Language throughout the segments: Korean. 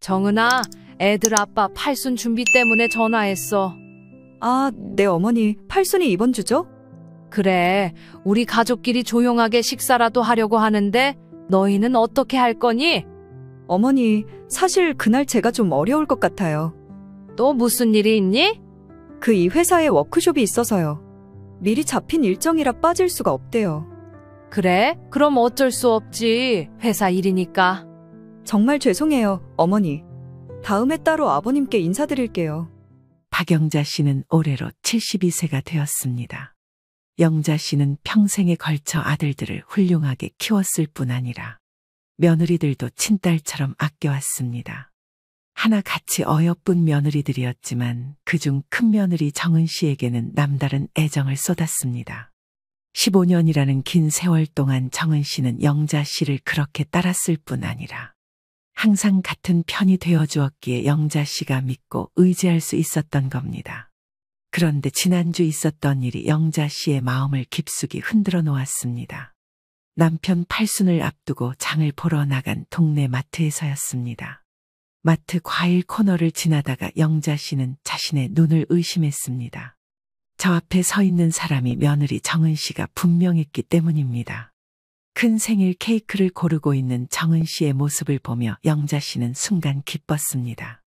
정은아, 애들 아빠 팔순 준비 때문에 전화했어. 아, 네 어머니, 팔순이 이번 주죠? 그래, 우리 가족끼리 조용하게 식사라도 하려고 하는데 너희는 어떻게 할 거니? 어머니, 사실 그날 제가 좀 어려울 것 같아요. 또 무슨 일이 있니? 그 이 회사에 워크숍이 있어서요. 미리 잡힌 일정이라 빠질 수가 없대요. 그래? 그럼 어쩔 수 없지. 회사 일이니까. 정말 죄송해요, 어머니. 다음에 따로 아버님께 인사드릴게요. 박영자 씨는 올해로 72세가 되었습니다. 영자 씨는 평생에 걸쳐 아들들을 훌륭하게 키웠을 뿐 아니라 며느리들도 친딸처럼 아껴왔습니다. 하나같이 어여쁜 며느리들이었지만 그중 큰 며느리 정은 씨에게는 남다른 애정을 쏟았습니다. 15년이라는 긴 세월 동안 정은 씨는 영자 씨를 그렇게 따랐을 뿐 아니라 항상 같은 편이 되어주었기에 영자 씨가 믿고 의지할 수 있었던 겁니다. 그런데 지난주 있었던 일이 영자 씨의 마음을 깊숙이 흔들어 놓았습니다. 남편 팔순을 앞두고 장을 보러 나간 동네 마트에서였습니다. 마트 과일 코너를 지나다가 영자 씨는 자신의 눈을 의심했습니다. 저 앞에 서 있는 사람이 며느리 정은 씨가 분명했기 때문입니다. 큰 생일 케이크를 고르고 있는 정은 씨의 모습을 보며 영자 씨는 순간 기뻤습니다.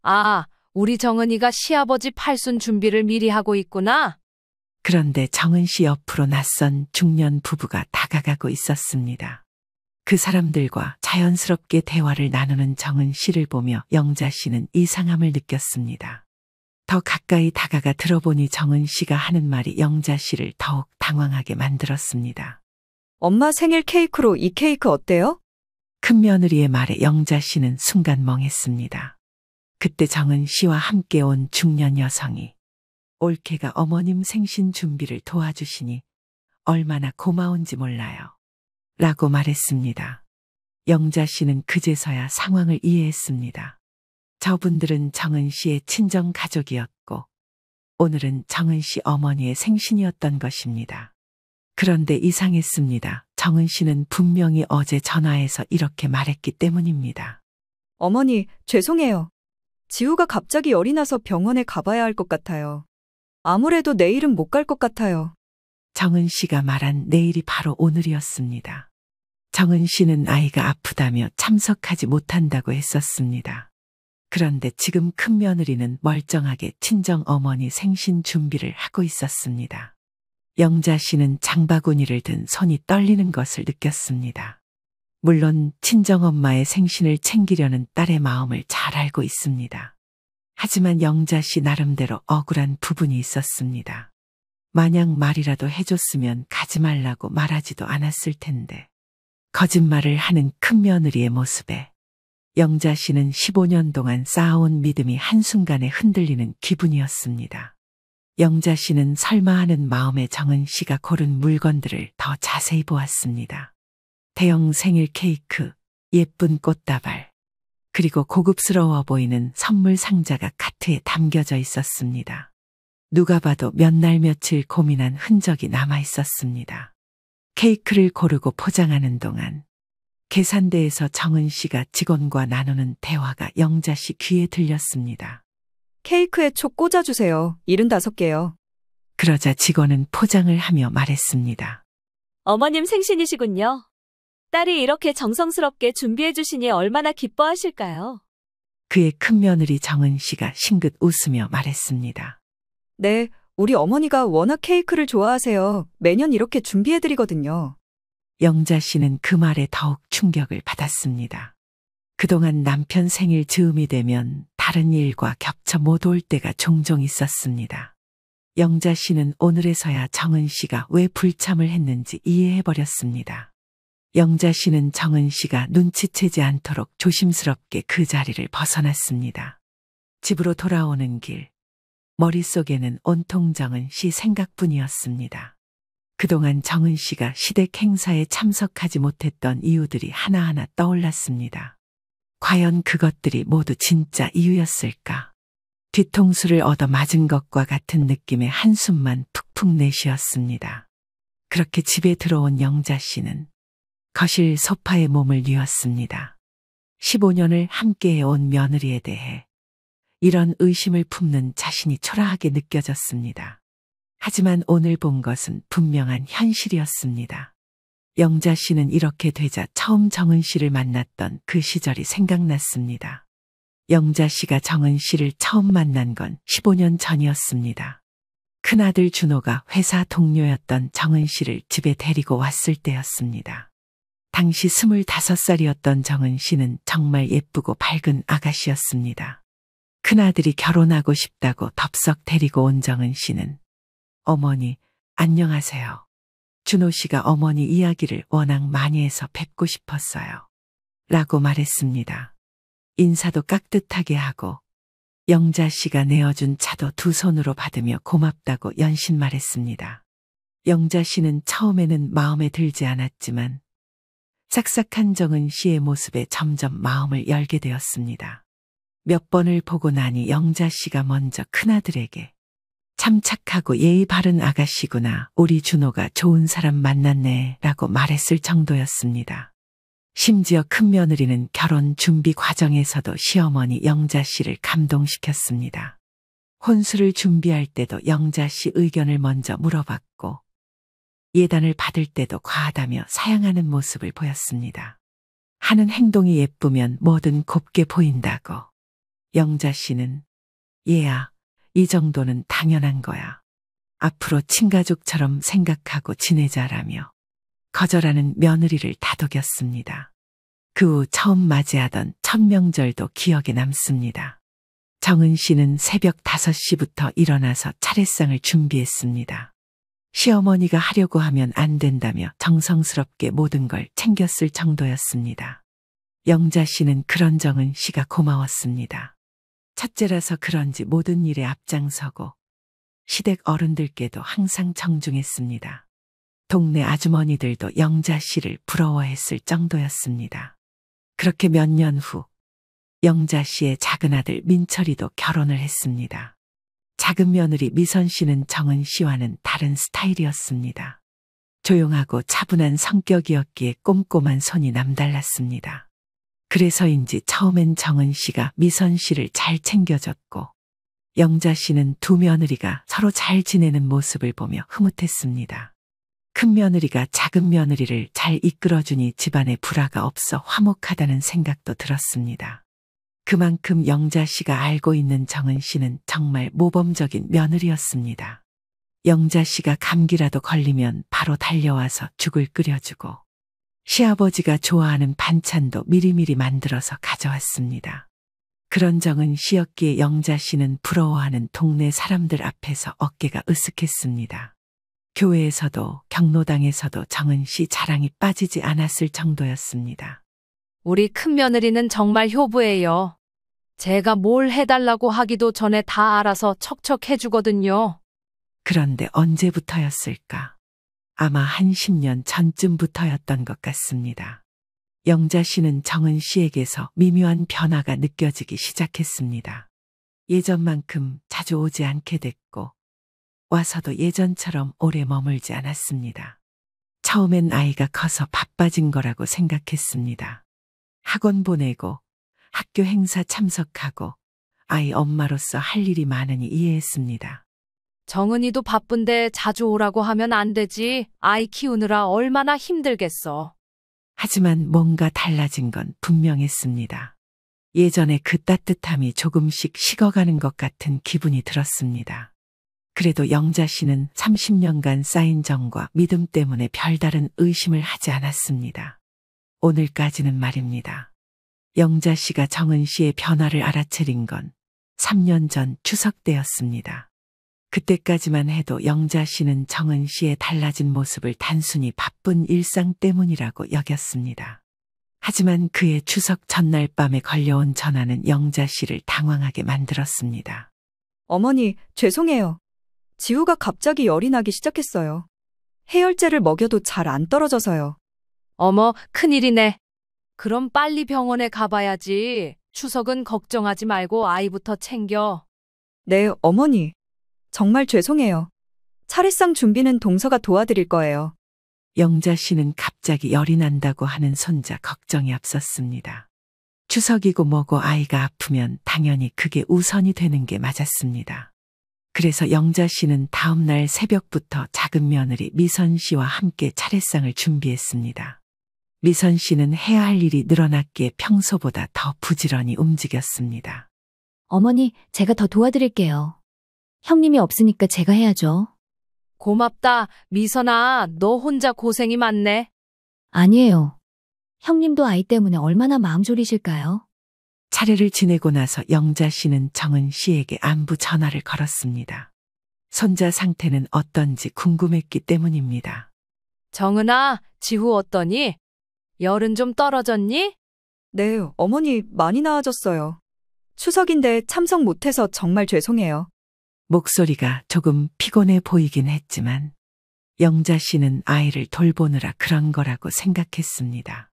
아, 우리 정은이가 시아버지 팔순 준비를 미리 하고 있구나. 그런데 정은 씨 옆으로 낯선 중년 부부가 다가가고 있었습니다. 그 사람들과 자연스럽게 대화를 나누는 정은 씨를 보며 영자 씨는 이상함을 느꼈습니다. 더 가까이 다가가 들어보니 정은 씨가 하는 말이 영자 씨를 더욱 당황하게 만들었습니다. 엄마 생일 케이크로 이 케이크 어때요? 큰 며느리의 말에 영자 씨는 순간 멍했습니다. 그때 정은 씨와 함께 온 중년 여성이 올케가 어머님 생신 준비를 도와주시니 얼마나 고마운지 몰라요. 라고 말했습니다. 영자 씨는 그제서야 상황을 이해했습니다. 저분들은 정은 씨의 친정 가족이었고 오늘은 정은 씨 어머니의 생신이었던 것입니다. 그런데 이상했습니다. 정은 씨는 분명히 어제 전화해서 이렇게 말했기 때문입니다. 어머니, 죄송해요. 지우가 갑자기 열이 나서 병원에 가봐야 할 것 같아요. 아무래도 내일은 못 갈 것 같아요. 정은 씨가 말한 내일이 바로 오늘이었습니다. 정은 씨는 아이가 아프다며 참석하지 못한다고 했었습니다. 그런데 지금 큰 며느리는 멀쩡하게 친정 어머니 생신 준비를 하고 있었습니다. 영자 씨는 장바구니를 든 손이 떨리는 것을 느꼈습니다. 물론 친정엄마의 생신을 챙기려는 딸의 마음을 잘 알고 있습니다. 하지만 영자 씨 나름대로 억울한 부분이 있었습니다. 만약 말이라도 해줬으면 가지 말라고 말하지도 않았을 텐데. 거짓말을 하는 큰 며느리의 모습에 영자 씨는 15년 동안 쌓아온 믿음이 한순간에 흔들리는 기분이었습니다. 영자 씨는 설마 하는 마음에 정은 씨가 고른 물건들을 더 자세히 보았습니다. 대형 생일 케이크, 예쁜 꽃다발, 그리고 고급스러워 보이는 선물 상자가 카트에 담겨져 있었습니다. 누가 봐도 몇 날 며칠 고민한 흔적이 남아 있었습니다. 케이크를 고르고 포장하는 동안 계산대에서 정은 씨가 직원과 나누는 대화가 영자 씨 귀에 들렸습니다. 케이크에 촉 꽂아주세요. 75개요. 그러자 직원은 포장을 하며 말했습니다. 어머님 생신이시군요. 딸이 이렇게 정성스럽게 준비해 주시니 얼마나 기뻐하실까요? 그의 큰 며느리 정은 씨가 싱긋 웃으며 말했습니다. 네, 우리 어머니가 워낙 케이크를 좋아하세요. 매년 이렇게 준비해드리거든요. 영자 씨는 그 말에 더욱 충격을 받았습니다. 그동안 남편 생일 즈음이 되면 다른 일과 겹쳐 못 올 때가 종종 있었습니다. 영자 씨는 오늘에서야 정은 씨가 왜 불참을 했는지 이해해버렸습니다. 영자 씨는 정은 씨가 눈치채지 않도록 조심스럽게 그 자리를 벗어났습니다. 집으로 돌아오는 길, 머릿속에는 온통 정은 씨 생각뿐이었습니다. 그동안 정은 씨가 시댁 행사에 참석하지 못했던 이유들이 하나하나 떠올랐습니다. 과연 그것들이 모두 진짜 이유였을까? 뒤통수를 얻어 맞은 것과 같은 느낌의 한숨만 푹푹 내쉬었습니다. 그렇게 집에 들어온 영자 씨는 거실 소파에 몸을 뉘었습니다. 15년을 함께해온 며느리에 대해 이런 의심을 품는 자신이 초라하게 느껴졌습니다. 하지만 오늘 본 것은 분명한 현실이었습니다. 영자 씨는 이렇게 되자 처음 정은 씨를 만났던 그 시절이 생각났습니다. 영자 씨가 정은 씨를 처음 만난 건 15년 전이었습니다. 큰아들 준호가 회사 동료였던 정은 씨를 집에 데리고 왔을 때였습니다. 당시 25살이었던 정은 씨는 정말 예쁘고 밝은 아가씨였습니다. 큰아들이 결혼하고 싶다고 덥석 데리고 온 정은 씨는 어머니, 안녕하세요. 준호 씨가 어머니 이야기를 워낙 많이 해서 뵙고 싶었어요. 라고 말했습니다. 인사도 깍듯하게 하고 영자 씨가 내어준 차도 두 손으로 받으며 고맙다고 연신 말했습니다. 영자 씨는 처음에는 마음에 들지 않았지만 싹싹한 정은 씨의 모습에 점점 마음을 열게 되었습니다. 몇 번을 보고 나니 영자 씨가 먼저 큰아들에게 참 착하고 예의 바른 아가씨구나. 우리 준호가 좋은 사람 만났네 라고 말했을 정도였습니다. 심지어 큰며느리는 결혼 준비 과정에서도 시어머니 영자 씨를 감동시켰습니다. 혼수를 준비할 때도 영자 씨 의견을 먼저 물어봤고 예단을 받을 때도 과하다며 사양하는 모습을 보였습니다. 하는 행동이 예쁘면 뭐든 곱게 보인다고. 영자 씨는 얘야, 이 정도는 당연한 거야. 앞으로 친가족처럼 생각하고 지내자라며 거절하는 며느리를 다독였습니다. 그 후 처음 맞이하던 첫 명절도 기억에 남습니다. 정은 씨는 새벽 5시부터 일어나서 차례상을 준비했습니다. 시어머니가 하려고 하면 안 된다며 정성스럽게 모든 걸 챙겼을 정도였습니다. 영자 씨는 그런 정은 씨가 고마웠습니다. 첫째라서 그런지 모든 일에 앞장서고 시댁 어른들께도 항상 정중했습니다. 동네 아주머니들도 영자 씨를 부러워했을 정도였습니다. 그렇게 몇 년 후 영자 씨의 작은 아들 민철이도 결혼을 했습니다. 작은 며느리 미선 씨는 정은 씨와는 다른 스타일이었습니다. 조용하고 차분한 성격이었기에 꼼꼼한 손이 남달랐습니다. 그래서인지 처음엔 정은 씨가 미선 씨를 잘 챙겨줬고 영자 씨는 두 며느리가 서로 잘 지내는 모습을 보며 흐뭇했습니다. 큰 며느리가 작은 며느리를 잘 이끌어주니 집안에 불화가 없어 화목하다는 생각도 들었습니다. 그만큼 영자 씨가 알고 있는 정은 씨는 정말 모범적인 며느리였습니다. 영자 씨가 감기라도 걸리면 바로 달려와서 죽을 끓여주고 시아버지가 좋아하는 반찬도 미리미리 만들어서 가져왔습니다. 그런 정은 씨였기에 영자 씨는 부러워하는 동네 사람들 앞에서 어깨가 으쓱했습니다. 교회에서도 경로당에서도 정은 씨 자랑이 빠지지 않았을 정도였습니다. 우리 큰며느리는 정말 효부예요. 제가 뭘 해달라고 하기도 전에 다 알아서 척척 해주거든요. 그런데 언제부터였을까? 아마 한 10년 전쯤부터였던 것 같습니다. 영자 씨는 정은 씨에게서 미묘한 변화가 느껴지기 시작했습니다. 예전만큼 자주 오지 않게 됐고 와서도 예전처럼 오래 머물지 않았습니다. 처음엔 아이가 커서 바빠진 거라고 생각했습니다. 학원 보내고 학교 행사 참석하고 아이 엄마로서 할 일이 많으니 이해했습니다. 정은이도 바쁜데 자주 오라고 하면 안 되지. 아이 키우느라 얼마나 힘들겠어. 하지만 뭔가 달라진 건 분명했습니다. 예전에 그 따뜻함이 조금씩 식어가는 것 같은 기분이 들었습니다. 그래도 영자 씨는 30년간 쌓인 정과 믿음 때문에 별다른 의심을 하지 않았습니다. 오늘까지는 말입니다. 영자 씨가 정은 씨의 변화를 알아차린 건 3년 전 추석 때였습니다. 그때까지만 해도 영자 씨는 정은 씨의 달라진 모습을 단순히 바쁜 일상 때문이라고 여겼습니다. 하지만 그의 추석 전날 밤에 걸려온 전화는 영자 씨를 당황하게 만들었습니다. 어머니, 죄송해요. 지우가 갑자기 열이 나기 시작했어요. 해열제를 먹여도 잘 안 떨어져서요. 어머, 큰일이네. 그럼 빨리 병원에 가봐야지. 추석은 걱정하지 말고 아이부터 챙겨. 네, 어머니. 정말 죄송해요. 차례상 준비는 동서가 도와드릴 거예요. 영자 씨는 갑자기 열이 난다고 하는 손자 걱정이 앞섰습니다. 추석이고 뭐고 아이가 아프면 당연히 그게 우선이 되는 게 맞았습니다. 그래서 영자 씨는 다음 날 새벽부터 작은 며느리 미선 씨와 함께 차례상을 준비했습니다. 미선 씨는 해야 할 일이 늘어났기에 평소보다 더 부지런히 움직였습니다. 어머니, 제가 더 도와드릴게요. 형님이 없으니까 제가 해야죠. 고맙다. 미선아, 너 혼자 고생이 많네. 아니에요. 형님도 아이 때문에 얼마나 마음 졸이실까요? 차례를 지내고 나서 영자 씨는 정은 씨에게 안부 전화를 걸었습니다. 손자 상태는 어떤지 궁금했기 때문입니다. 정은아, 지후 어떠니? 열은 좀 떨어졌니? 네, 어머니 많이 나아졌어요. 추석인데 참석 못해서 정말 죄송해요. 목소리가 조금 피곤해 보이긴 했지만 영자 씨는 아이를 돌보느라 그런 거라고 생각했습니다.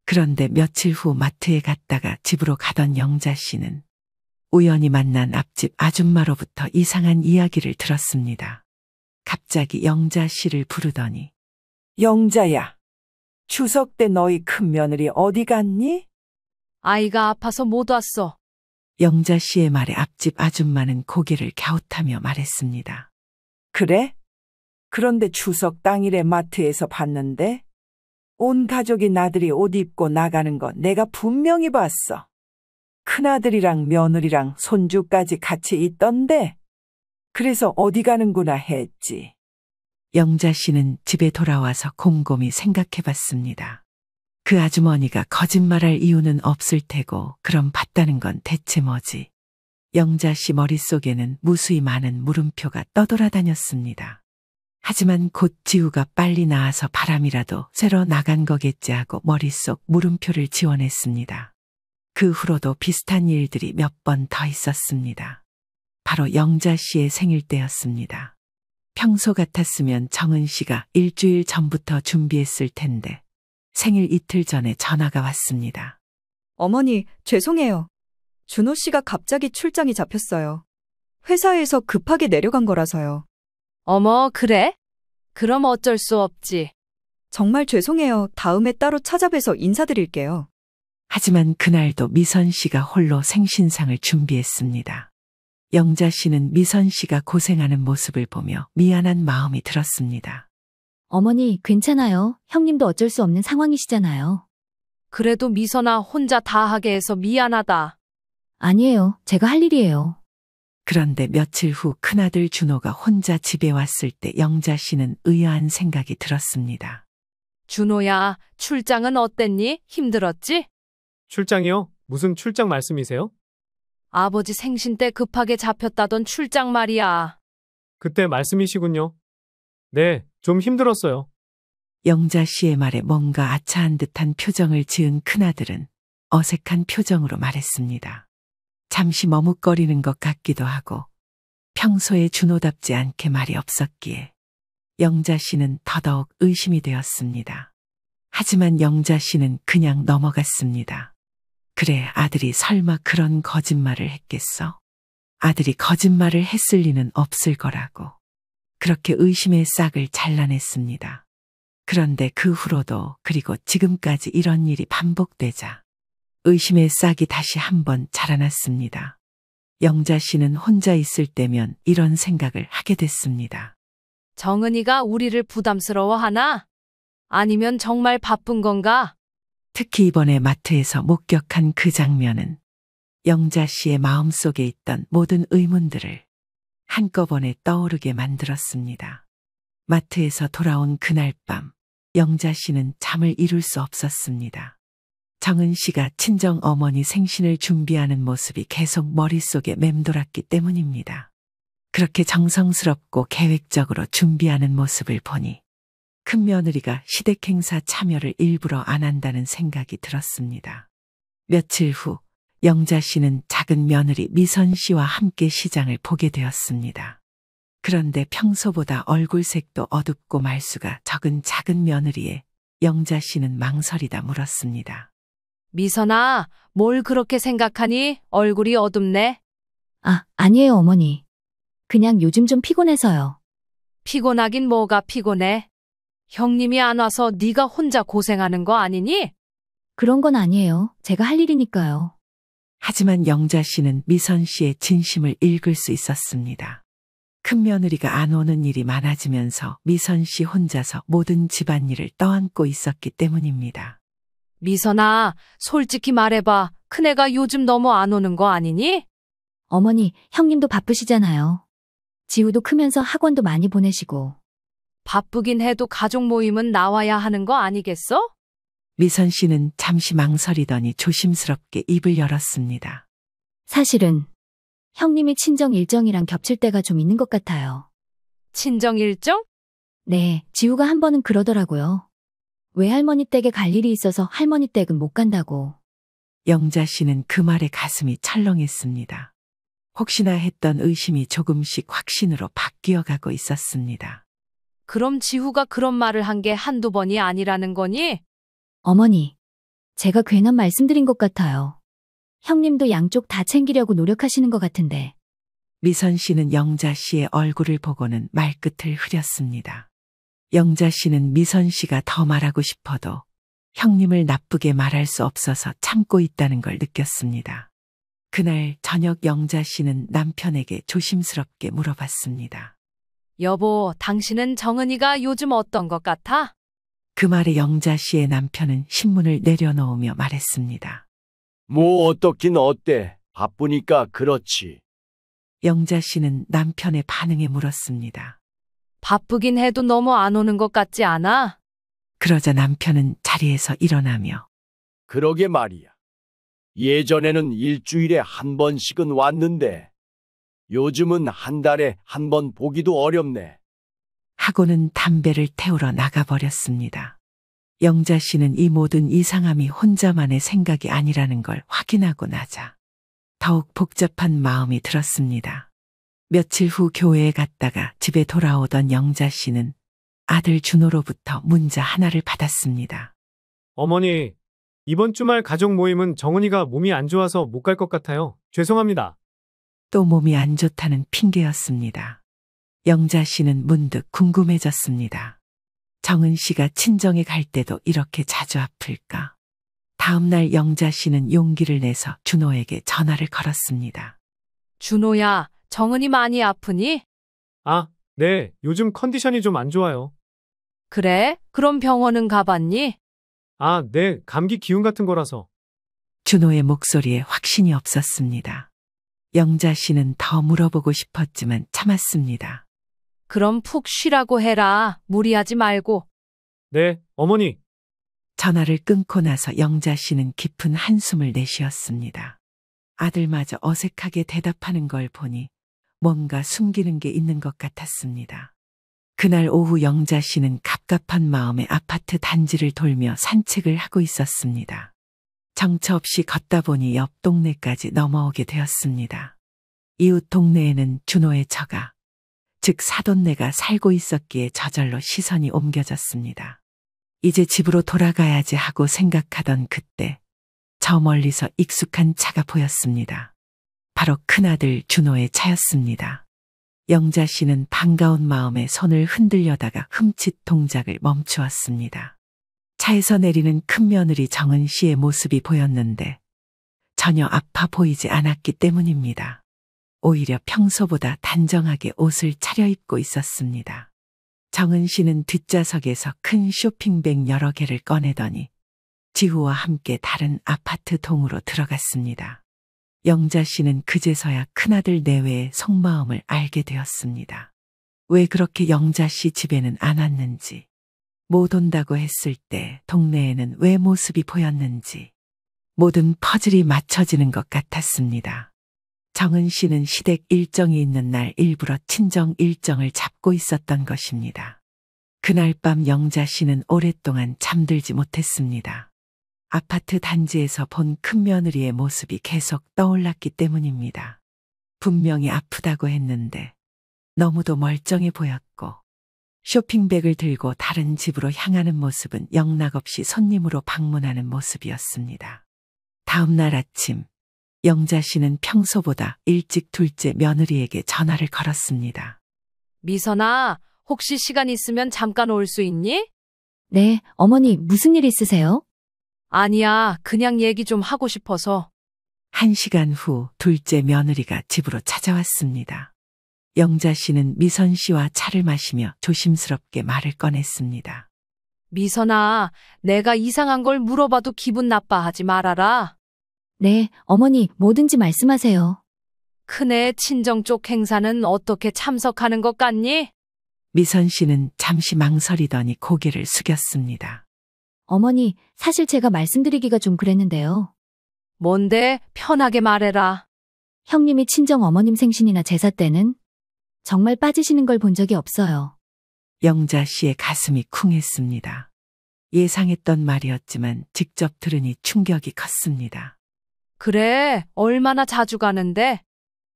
그런데 며칠 후 마트에 갔다가 집으로 가던 영자 씨는 우연히 만난 앞집 아줌마로부터 이상한 이야기를 들었습니다. 갑자기 영자 씨를 부르더니 영자야, 추석 때 너희 큰며느리 어디 갔니? 아이가 아파서 못 왔어. 영자 씨의 말에 앞집 아줌마는 고개를 갸웃하며 말했습니다. 그래? 그런데 추석 당일에 마트에서 봤는데 온 가족이 나들이 옷 입고 나가는 거 내가 분명히 봤어. 큰아들이랑 며느리랑 손주까지 같이 있던데 그래서 어디 가는구나 했지. 영자 씨는 집에 돌아와서 곰곰이 생각해 봤습니다. 그 아주머니가 거짓말할 이유는 없을 테고 그럼 봤다는 건 대체 뭐지? 영자 씨 머릿속에는 무수히 많은 물음표가 떠돌아다녔습니다. 하지만 곧 지우가 빨리 나와서 바람이라도 쐬러 나간 거겠지 하고 머릿속 물음표를 지워냈습니다. 그 후로도 비슷한 일들이 몇 번 더 있었습니다. 바로 영자 씨의 생일 때였습니다. 평소 같았으면 정은 씨가 일주일 전부터 준비했을 텐데 생일 이틀 전에 전화가 왔습니다. 어머니, 죄송해요. 준호 씨가 갑자기 출장이 잡혔어요. 회사에서 급하게 내려간 거라서요. 어머, 그래? 그럼 어쩔 수 없지. 정말 죄송해요. 다음에 따로 찾아뵈서 인사드릴게요. 하지만 그날도 미선 씨가 홀로 생신상을 준비했습니다. 영자 씨는 미선 씨가 고생하는 모습을 보며 미안한 마음이 들었습니다. 어머니, 괜찮아요. 형님도 어쩔 수 없는 상황이시잖아요. 그래도 미선아 혼자 다 하게 해서 미안하다. 아니에요. 제가 할 일이에요. 그런데 며칠 후 큰아들 준호가 혼자 집에 왔을 때 영자 씨는 의아한 생각이 들었습니다. 준호야, 출장은 어땠니? 힘들었지? 출장이요? 무슨 출장 말씀이세요? 아버지 생신 때 급하게 잡혔다던 출장 말이야. 그때 말씀이시군요. 네, 좀 힘들었어요. 영자 씨의 말에 뭔가 아차한 듯한 표정을 지은 큰아들은 어색한 표정으로 말했습니다. 잠시 머뭇거리는 것 같기도 하고 평소에 준호답지 않게 말이 없었기에 영자 씨는 더더욱 의심이 되었습니다. 하지만 영자 씨는 그냥 넘어갔습니다. 그래, 아들이 설마 그런 거짓말을 했겠어? 아들이 거짓말을 했을 리는 없을 거라고. 그렇게 의심의 싹을 잘라냈습니다. 그런데 그 후로도 그리고 지금까지 이런 일이 반복되자 의심의 싹이 다시 한번 자라났습니다. 영자 씨는 혼자 있을 때면 이런 생각을 하게 됐습니다. 정은이가 우리를 부담스러워하나? 아니면 정말 바쁜 건가? 특히 이번에 마트에서 목격한 그 장면은 영자 씨의 마음속에 있던 모든 의문들을 한꺼번에 떠오르게 만들었습니다. 마트에서 돌아온 그날 밤, 영자 씨는 잠을 이룰 수 없었습니다. 정은 씨가 친정 어머니 생신을 준비하는 모습이 계속 머릿속에 맴돌았기 때문입니다. 그렇게 정성스럽고 계획적으로 준비하는 모습을 보니 큰며느리가 시댁 행사 참여를 일부러 안 한다는 생각이 들었습니다. 며칠 후 영자 씨는 작은 며느리 미선 씨와 함께 시장을 보게 되었습니다. 그런데 평소보다 얼굴색도 어둡고 말수가 적은 작은 며느리에 영자 씨는 망설이다 물었습니다. 미선아, 뭘 그렇게 생각하니? 얼굴이 어둡네. 아니에요, 어머니. 그냥 요즘 좀 피곤해서요. 피곤하긴 뭐가 피곤해. 형님이 안 와서 네가 혼자 고생하는 거 아니니? 그런 건 아니에요. 제가 할 일이니까요. 하지만 영자 씨는 미선 씨의 진심을 읽을 수 있었습니다. 큰 며느리가 안 오는 일이 많아지면서 미선 씨 혼자서 모든 집안일을 떠안고 있었기 때문입니다. 미선아, 솔직히 말해봐. 큰애가 요즘 너무 안 오는 거 아니니? 어머니, 형님도 바쁘시잖아요. 지우도 크면서 학원도 많이 보내시고. 바쁘긴 해도 가족 모임은 나와야 하는 거 아니겠어? 미선 씨는 잠시 망설이더니 조심스럽게 입을 열었습니다. 사실은 형님이 친정 일정이랑 겹칠 때가 좀 있는 것 같아요. 친정 일정? 네, 지우가 한 번은 그러더라고요. 외할머니 댁에 갈 일이 있어서 할머니 댁은 못 간다고. 영자 씨는 그 말에 가슴이 철렁했습니다. 혹시나 했던 의심이 조금씩 확신으로 바뀌어가고 있었습니다. 그럼 지후가 그런 말을 한 게 한두 번이 아니라는 거니? 어머니, 제가 괜한 말씀드린 것 같아요. 형님도 양쪽 다 챙기려고 노력하시는 것 같은데. 미선 씨는 영자 씨의 얼굴을 보고는 말끝을 흐렸습니다. 영자 씨는 미선 씨가 더 말하고 싶어도 형님을 나쁘게 말할 수 없어서 참고 있다는 걸 느꼈습니다. 그날 저녁 영자 씨는 남편에게 조심스럽게 물어봤습니다. 여보, 당신은 정은이가 요즘 어떤 것 같아? 그 말에 영자 씨의 남편은 신문을 내려놓으며 말했습니다. 뭐 어떻긴 어때? 바쁘니까 그렇지. 영자 씨는 남편의 반응에 물었습니다. 바쁘긴 해도 너무 안 오는 것 같지 않아? 그러자 남편은 자리에서 일어나며 그러게 말이야. 예전에는 일주일에 한 번씩은 왔는데 요즘은 한 달에 한 번 보기도 어렵네. 하고는 담배를 태우러 나가버렸습니다. 영자 씨는 이 모든 이상함이 혼자만의 생각이 아니라는 걸 확인하고 나자 더욱 복잡한 마음이 들었습니다. 며칠 후 교회에 갔다가 집에 돌아오던 영자 씨는 아들 준호로부터 문자 하나를 받았습니다. 어머니, 이번 주말 가족 모임은 정은이가 몸이 안 좋아서 못 갈 것 같아요. 죄송합니다. 또 몸이 안 좋다는 핑계였습니다. 영자 씨는 문득 궁금해졌습니다. 정은 씨가 친정에 갈 때도 이렇게 자주 아플까? 다음 날 영자 씨는 용기를 내서 준호에게 전화를 걸었습니다. 준호야, 정은이 많이 아프니? 아, 네, 요즘 컨디션이 좀 안 좋아요. 그래? 그럼 병원은 가봤니? 아, 네, 감기 기운 같은 거라서. 준호의 목소리에 확신이 없었습니다. 영자 씨는 더 물어보고 싶었지만 참았습니다. 그럼 푹 쉬라고 해라. 무리하지 말고. 네, 어머니. 전화를 끊고 나서 영자 씨는 깊은 한숨을 내쉬었습니다. 아들마저 어색하게 대답하는 걸 보니 뭔가 숨기는 게 있는 것 같았습니다. 그날 오후 영자 씨는 갑갑한 마음에 아파트 단지를 돌며 산책을 하고 있었습니다. 정처 없이 걷다 보니 옆 동네까지 넘어오게 되었습니다. 이웃 동네에는 준호의 처가, 즉 사돈네가 살고 있었기에 저절로 시선이 옮겨졌습니다. 이제 집으로 돌아가야지 하고 생각하던 그때 저 멀리서 익숙한 차가 보였습니다. 바로 큰아들 준호의 차였습니다. 영자 씨는 반가운 마음에 손을 흔들려다가 흠칫 동작을 멈추었습니다. 차에서 내리는 큰며느리 정은 씨의 모습이 보였는데 전혀 아파 보이지 않았기 때문입니다. 오히려 평소보다 단정하게 옷을 차려입고 있었습니다. 정은 씨는 뒷좌석에서 큰 쇼핑백 여러 개를 꺼내더니 지후와 함께 다른 아파트 동으로 들어갔습니다. 영자 씨는 그제서야 큰아들 내외의 속마음을 알게 되었습니다. 왜 그렇게 영자 씨 집에는 안 왔는지, 못 온다고 했을 때 동네에는 왜 모습이 보였는지 모든 퍼즐이 맞춰지는 것 같았습니다. 정은 씨는 시댁 일정이 있는 날 일부러 친정 일정을 잡고 있었던 것입니다. 그날 밤 영자 씨는 오랫동안 잠들지 못했습니다. 아파트 단지에서 본 큰며느리의 모습이 계속 떠올랐기 때문입니다. 분명히 아프다고 했는데 너무도 멀쩡해 보였고 쇼핑백을 들고 다른 집으로 향하는 모습은 영락없이 손님으로 방문하는 모습이었습니다. 다음 날 아침 영자 씨는 평소보다 일찍 둘째 며느리에게 전화를 걸었습니다. 미선아, 혹시 시간 있으면 잠깐 올 수 있니? 네, 어머니 무슨 일 있으세요? 아니야, 그냥 얘기 좀 하고 싶어서. 1시간 후 둘째 며느리가 집으로 찾아왔습니다. 영자 씨는 미선 씨와 차를 마시며 조심스럽게 말을 꺼냈습니다. 미선아, 내가 이상한 걸 물어봐도 기분 나빠하지 말아라. 네, 어머니, 뭐든지 말씀하세요. 큰애 친정 쪽 행사는 어떻게 참석하는 것 같니? 미선 씨는 잠시 망설이더니 고개를 숙였습니다. 어머니, 사실 제가 말씀드리기가 좀 그랬는데요. 뭔데? 편하게 말해라. 형님이 친정 어머님 생신이나 제사 때는 정말 빠지시는 걸 본 적이 없어요. 영자 씨의 가슴이 쿵했습니다. 예상했던 말이었지만 직접 들으니 충격이 컸습니다. 그래, 얼마나 자주 가는데?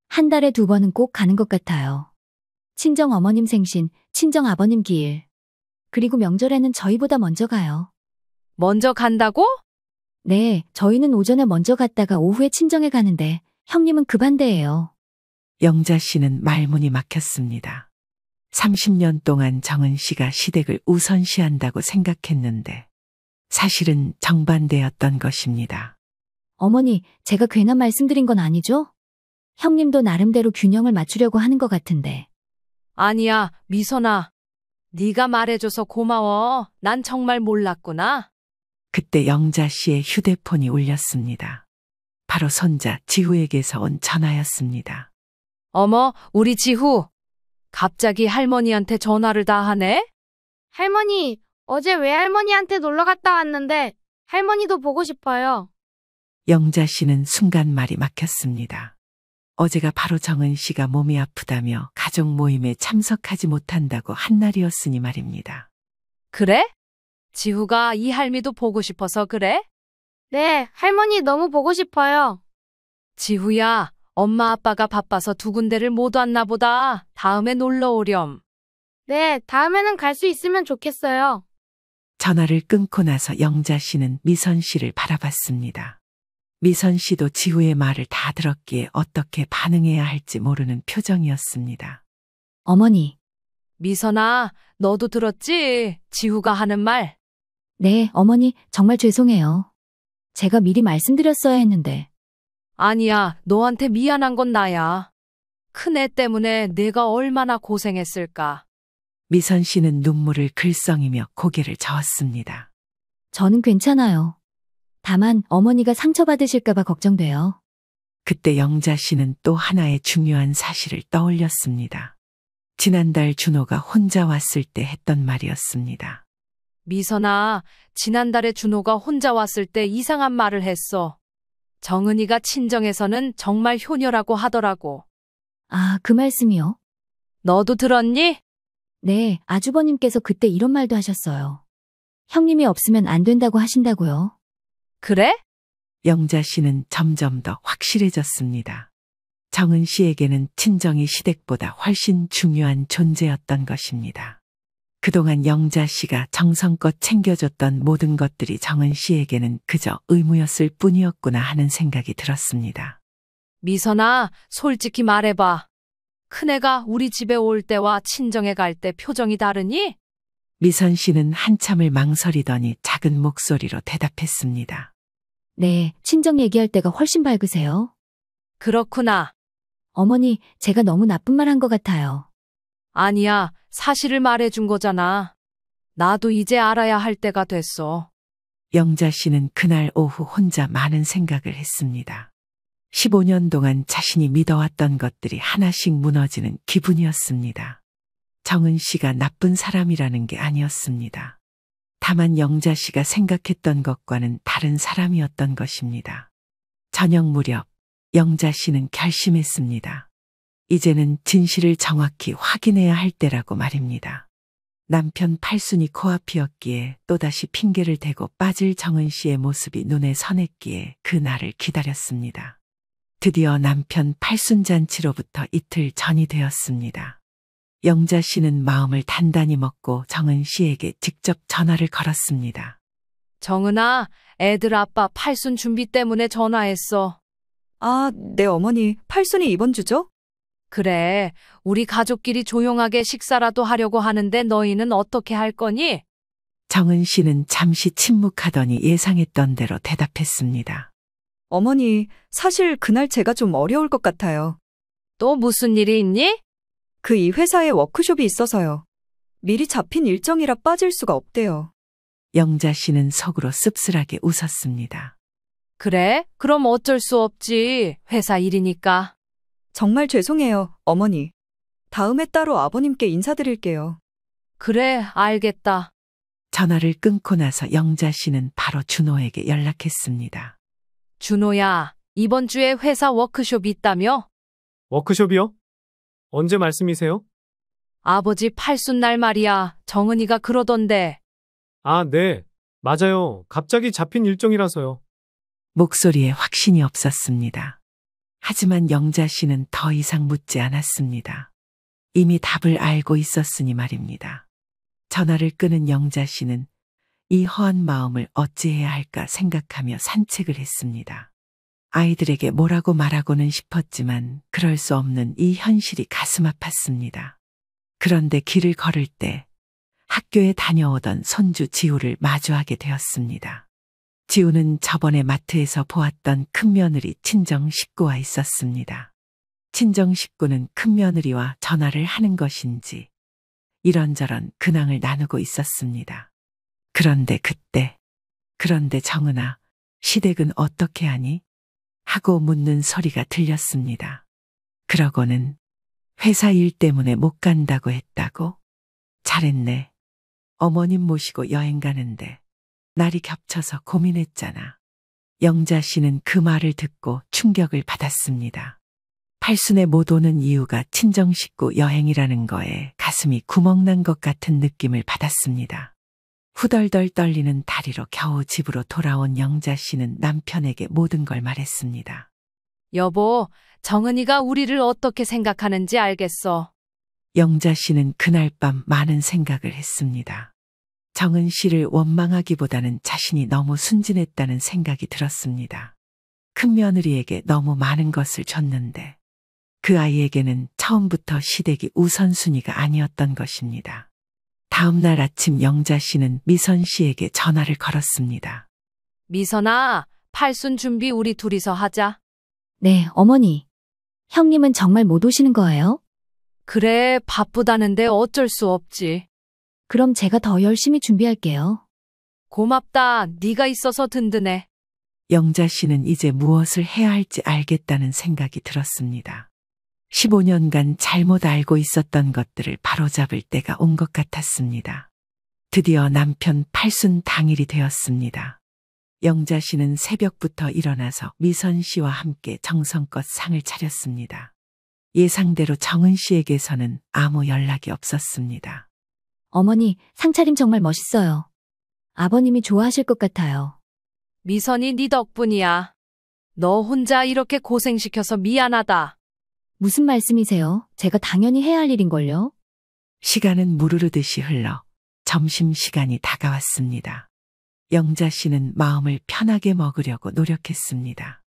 한 달에 2번은 꼭 가는 것 같아요. 친정 어머님 생신, 친정 아버님 기일. 그리고 명절에는 저희보다 먼저 가요. 먼저 간다고? 네, 저희는 오전에 먼저 갔다가 오후에 친정에 가는데 형님은 그 반대예요. 영자 씨는 말문이 막혔습니다. 30년 동안 정은 씨가 시댁을 우선시한다고 생각했는데 사실은 정반대였던 것입니다. 어머니, 제가 괜한 말씀드린 건 아니죠? 형님도 나름대로 균형을 맞추려고 하는 것 같은데. 아니야, 미선아. 네가 말해줘서 고마워. 난 정말 몰랐구나. 그때 영자 씨의 휴대폰이 울렸습니다. 바로 손자 지후에게서 온 전화였습니다. 어머, 우리 지후. 갑자기 할머니한테 전화를 다 하네? 할머니, 어제 외할머니한테 놀러 갔다 왔는데 할머니도 보고 싶어요. 영자 씨는 순간 말이 막혔습니다. 어제가 바로 정은 씨가 몸이 아프다며 가족 모임에 참석하지 못한다고 한 날이었으니 말입니다. 그래? 지후가 이 할미도 보고 싶어서 그래? 네, 할머니 너무 보고 싶어요. 지후야, 엄마 아빠가 바빠서 2군데를 못 왔나 보다. 다음에 놀러 오렴. 네, 다음에는 갈 수 있으면 좋겠어요. 전화를 끊고 나서 영자 씨는 미선 씨를 바라봤습니다. 미선 씨도 지후의 말을 다 들었기에 어떻게 반응해야 할지 모르는 표정이었습니다. 어머니. 미선아, 너도 들었지? 지후가 하는 말. 네, 어머니, 정말 죄송해요. 제가 미리 말씀드렸어야 했는데. 아니야, 너한테 미안한 건 나야. 큰애 때문에 내가 얼마나 고생했을까. 미선 씨는 눈물을 글썽이며 고개를 저었습니다. 저는 괜찮아요. 다만 어머니가 상처받으실까봐 걱정돼요. 그때 영자 씨는 또 하나의 중요한 사실을 떠올렸습니다. 지난달 준호가 혼자 왔을 때 했던 말이었습니다. 미선아, 지난달에 준호가 혼자 왔을 때 이상한 말을 했어. 정은이가 친정에서는 정말 효녀라고 하더라고. 아, 그 말씀이요? 너도 들었니? 네, 아주버님께서 그때 이런 말도 하셨어요. 형님이 없으면 안 된다고 하신다고요. 그래? 영자 씨는 점점 더 확실해졌습니다. 정은 씨에게는 친정이 시댁보다 훨씬 중요한 존재였던 것입니다. 그동안 영자 씨가 정성껏 챙겨줬던 모든 것들이 정은 씨에게는 그저 의무였을 뿐이었구나 하는 생각이 들었습니다. 미선아, 솔직히 말해봐. 큰애가 우리 집에 올 때와 친정에 갈 때 표정이 다르니? 미선 씨는 한참을 망설이더니 작은 목소리로 대답했습니다. 네, 친정 얘기할 때가 훨씬 밝으세요. 그렇구나. 어머니, 제가 너무 나쁜 말 한 것 같아요. 아니야, 사실을 말해준 거잖아. 나도 이제 알아야 할 때가 됐어. 영자 씨는 그날 오후 혼자 많은 생각을 했습니다. 15년 동안 자신이 믿어왔던 것들이 하나씩 무너지는 기분이었습니다. 정은 씨가 나쁜 사람이라는 게 아니었습니다. 다만 영자 씨가 생각했던 것과는 다른 사람이었던 것입니다. 저녁 무렵 영자 씨는 결심했습니다. 이제는 진실을 정확히 확인해야 할 때라고 말입니다. 남편 팔순이 코앞이었기에 또다시 핑계를 대고 빠질 정은 씨의 모습이 눈에 선했기에 그 날을 기다렸습니다. 드디어 남편 팔순잔치로부터 이틀 전이 되었습니다. 영자 씨는 마음을 단단히 먹고 정은 씨에게 직접 전화를 걸었습니다. 정은아, 애들 아빠 팔순 준비 때문에 전화했어. 아, 네 어머니, 팔순이 이번 주죠? 그래, 우리 가족끼리 조용하게 식사라도 하려고 하는데 너희는 어떻게 할 거니? 정은 씨는 잠시 침묵하더니 예상했던 대로 대답했습니다. 어머니, 사실 그날 제가 좀 어려울 것 같아요. 또 무슨 일이 있니? 그 이 회사에 워크숍이 있어서요. 미리 잡힌 일정이라 빠질 수가 없대요. 영자 씨는 속으로 씁쓸하게 웃었습니다. 그래? 그럼 어쩔 수 없지. 회사 일이니까. 정말 죄송해요, 어머니. 다음에 따로 아버님께 인사드릴게요. 그래, 알겠다. 전화를 끊고 나서 영자 씨는 바로 준호에게 연락했습니다. 준호야, 이번 주에 회사 워크숍이 있다며? 워크숍이요? 언제 말씀이세요? 아버지 팔순 날 말이야. 정은이가 그러던데. 아, 네. 맞아요. 갑자기 잡힌 일정이라서요. 목소리에 확신이 없었습니다. 하지만 영자 씨는 더 이상 묻지 않았습니다. 이미 답을 알고 있었으니 말입니다. 전화를 끊은 영자 씨는 이 허한 마음을 어찌해야 할까 생각하며 산책을 했습니다. 아이들에게 뭐라고 말하고는 싶었지만 그럴 수 없는 이 현실이 가슴 아팠습니다. 그런데 길을 걸을 때 학교에 다녀오던 손주 지우를 마주하게 되었습니다. 지우는 저번에 마트에서 보았던 큰며느리 친정 식구와 있었습니다. 친정 식구는 큰며느리와 전화를 하는 것인지 이런저런 근황을 나누고 있었습니다. 그런데 그런데 정은아, 시댁은 어떻게 하니? 하고 묻는 소리가 들렸습니다. 그러고는 회사 일 때문에 못 간다고 했다고? 잘했네. 어머님 모시고 여행 가는데 날이 겹쳐서 고민했잖아. 영자 씨는 그 말을 듣고 충격을 받았습니다. 팔순에 못 오는 이유가 친정 식구 여행이라는 거에 가슴이 구멍난 것 같은 느낌을 받았습니다. 후덜덜 떨리는 다리로 겨우 집으로 돌아온 영자 씨는 남편에게 모든 걸 말했습니다. 여보, 정은이가 우리를 어떻게 생각하는지 알겠어. 영자 씨는 그날 밤 많은 생각을 했습니다. 정은 씨를 원망하기보다는 자신이 너무 순진했다는 생각이 들었습니다. 큰며느리에게 너무 많은 것을 줬는데 그 아이에게는 처음부터 시댁이 우선순위가 아니었던 것입니다. 다음 날 아침 영자 씨는 미선 씨에게 전화를 걸었습니다. 미선아, 팔순 준비 우리 둘이서 하자. 네, 어머니. 형님은 정말 못 오시는 거예요? 그래, 바쁘다는데 어쩔 수 없지. 그럼 제가 더 열심히 준비할게요. 고맙다. 네가 있어서 든든해. 영자 씨는 이제 무엇을 해야 할지 알겠다는 생각이 들었습니다. 15년간 잘못 알고 있었던 것들을 바로잡을 때가 온 것 같았습니다. 드디어 남편 팔순 당일이 되었습니다. 영자 씨는 새벽부터 일어나서 미선 씨와 함께 정성껏 상을 차렸습니다. 예상대로 정은 씨에게서는 아무 연락이 없었습니다. 어머니, 상차림 정말 멋있어요. 아버님이 좋아하실 것 같아요. 미선이 네 덕분이야. 너 혼자 이렇게 고생시켜서 미안하다. 무슨 말씀이세요? 제가 당연히 해야 할 일인걸요? 시간은 무르르듯이 흘러 점심시간이 다가왔습니다. 영자 씨는 마음을 편하게 먹으려고 노력했습니다.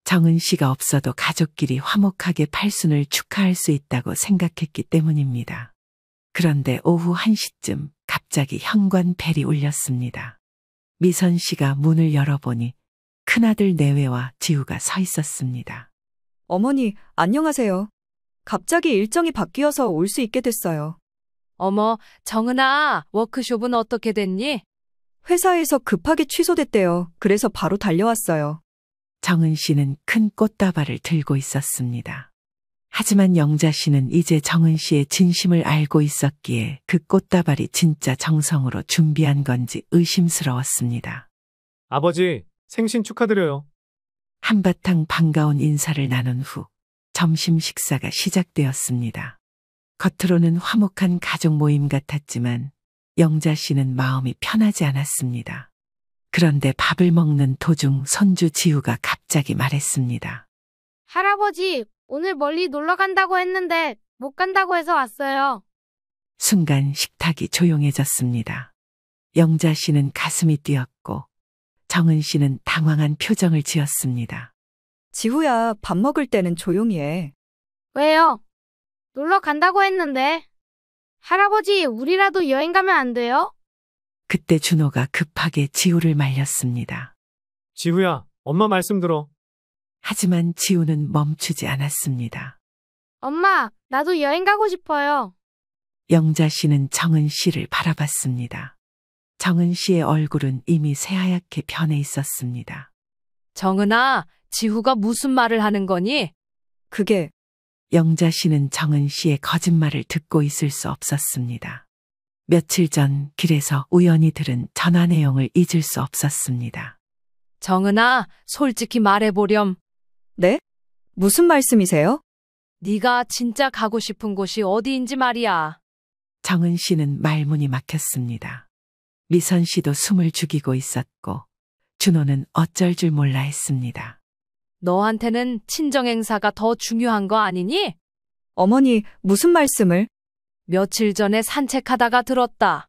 정은 씨가 없어도 가족끼리 화목하게 팔순을 축하할 수 있다고 생각했기 때문입니다. 그런데 오후 1시쯤 갑자기 현관 벨이 울렸습니다. 미선 씨가 문을 열어보니 큰아들 내외와 지우가 서 있었습니다. 어머니, 안녕하세요. 갑자기 일정이 바뀌어서 올 수 있게 됐어요. 어머, 정은아, 워크숍은 어떻게 됐니? 회사에서 급하게 취소됐대요. 그래서 바로 달려왔어요. 정은 씨는 큰 꽃다발을 들고 있었습니다. 하지만 영자 씨는 이제 정은 씨의 진심을 알고 있었기에 그 꽃다발이 진짜 정성으로 준비한 건지 의심스러웠습니다. 아버지, 생신 축하드려요. 한바탕 반가운 인사를 나눈 후 점심 식사가 시작되었습니다. 겉으로는 화목한 가족 모임 같았지만 영자 씨는 마음이 편하지 않았습니다. 그런데 밥을 먹는 도중 손주 지우가 갑자기 말했습니다. 할아버지, 오늘 멀리 놀러 간다고 했는데 못 간다고 해서 왔어요. 순간 식탁이 조용해졌습니다. 영자 씨는 가슴이 뛰었고 정은 씨는 당황한 표정을 지었습니다. 지우야, 밥 먹을 때는 조용히 해. 왜요? 놀러 간다고 했는데. 할아버지, 우리라도 여행 가면 안 돼요? 그때 준호가 급하게 지우를 말렸습니다. 지우야, 엄마 말씀 들어. 하지만 지우는 멈추지 않았습니다. 엄마, 나도 여행 가고 싶어요. 영자 씨는 정은 씨를 바라봤습니다. 정은 씨의 얼굴은 이미 새하얗게 변해 있었습니다. 정은아, 지후가 무슨 말을 하는 거니? 그게 영자 씨는 정은 씨의 거짓말을 듣고 있을 수 없었습니다. 며칠 전 길에서 우연히 들은 전화 내용을 잊을 수 없었습니다. 정은아, 솔직히 말해보렴. 네? 무슨 말씀이세요? 네가 진짜 가고 싶은 곳이 어디인지 말이야. 정은 씨는 말문이 막혔습니다. 미선 씨도 숨을 죽이고 있었고 준호는 어쩔 줄 몰라 했습니다. 너한테는 친정 행사가 더 중요한 거 아니니? 어머니, 무슨 말씀을? 며칠 전에 산책하다가 들었다.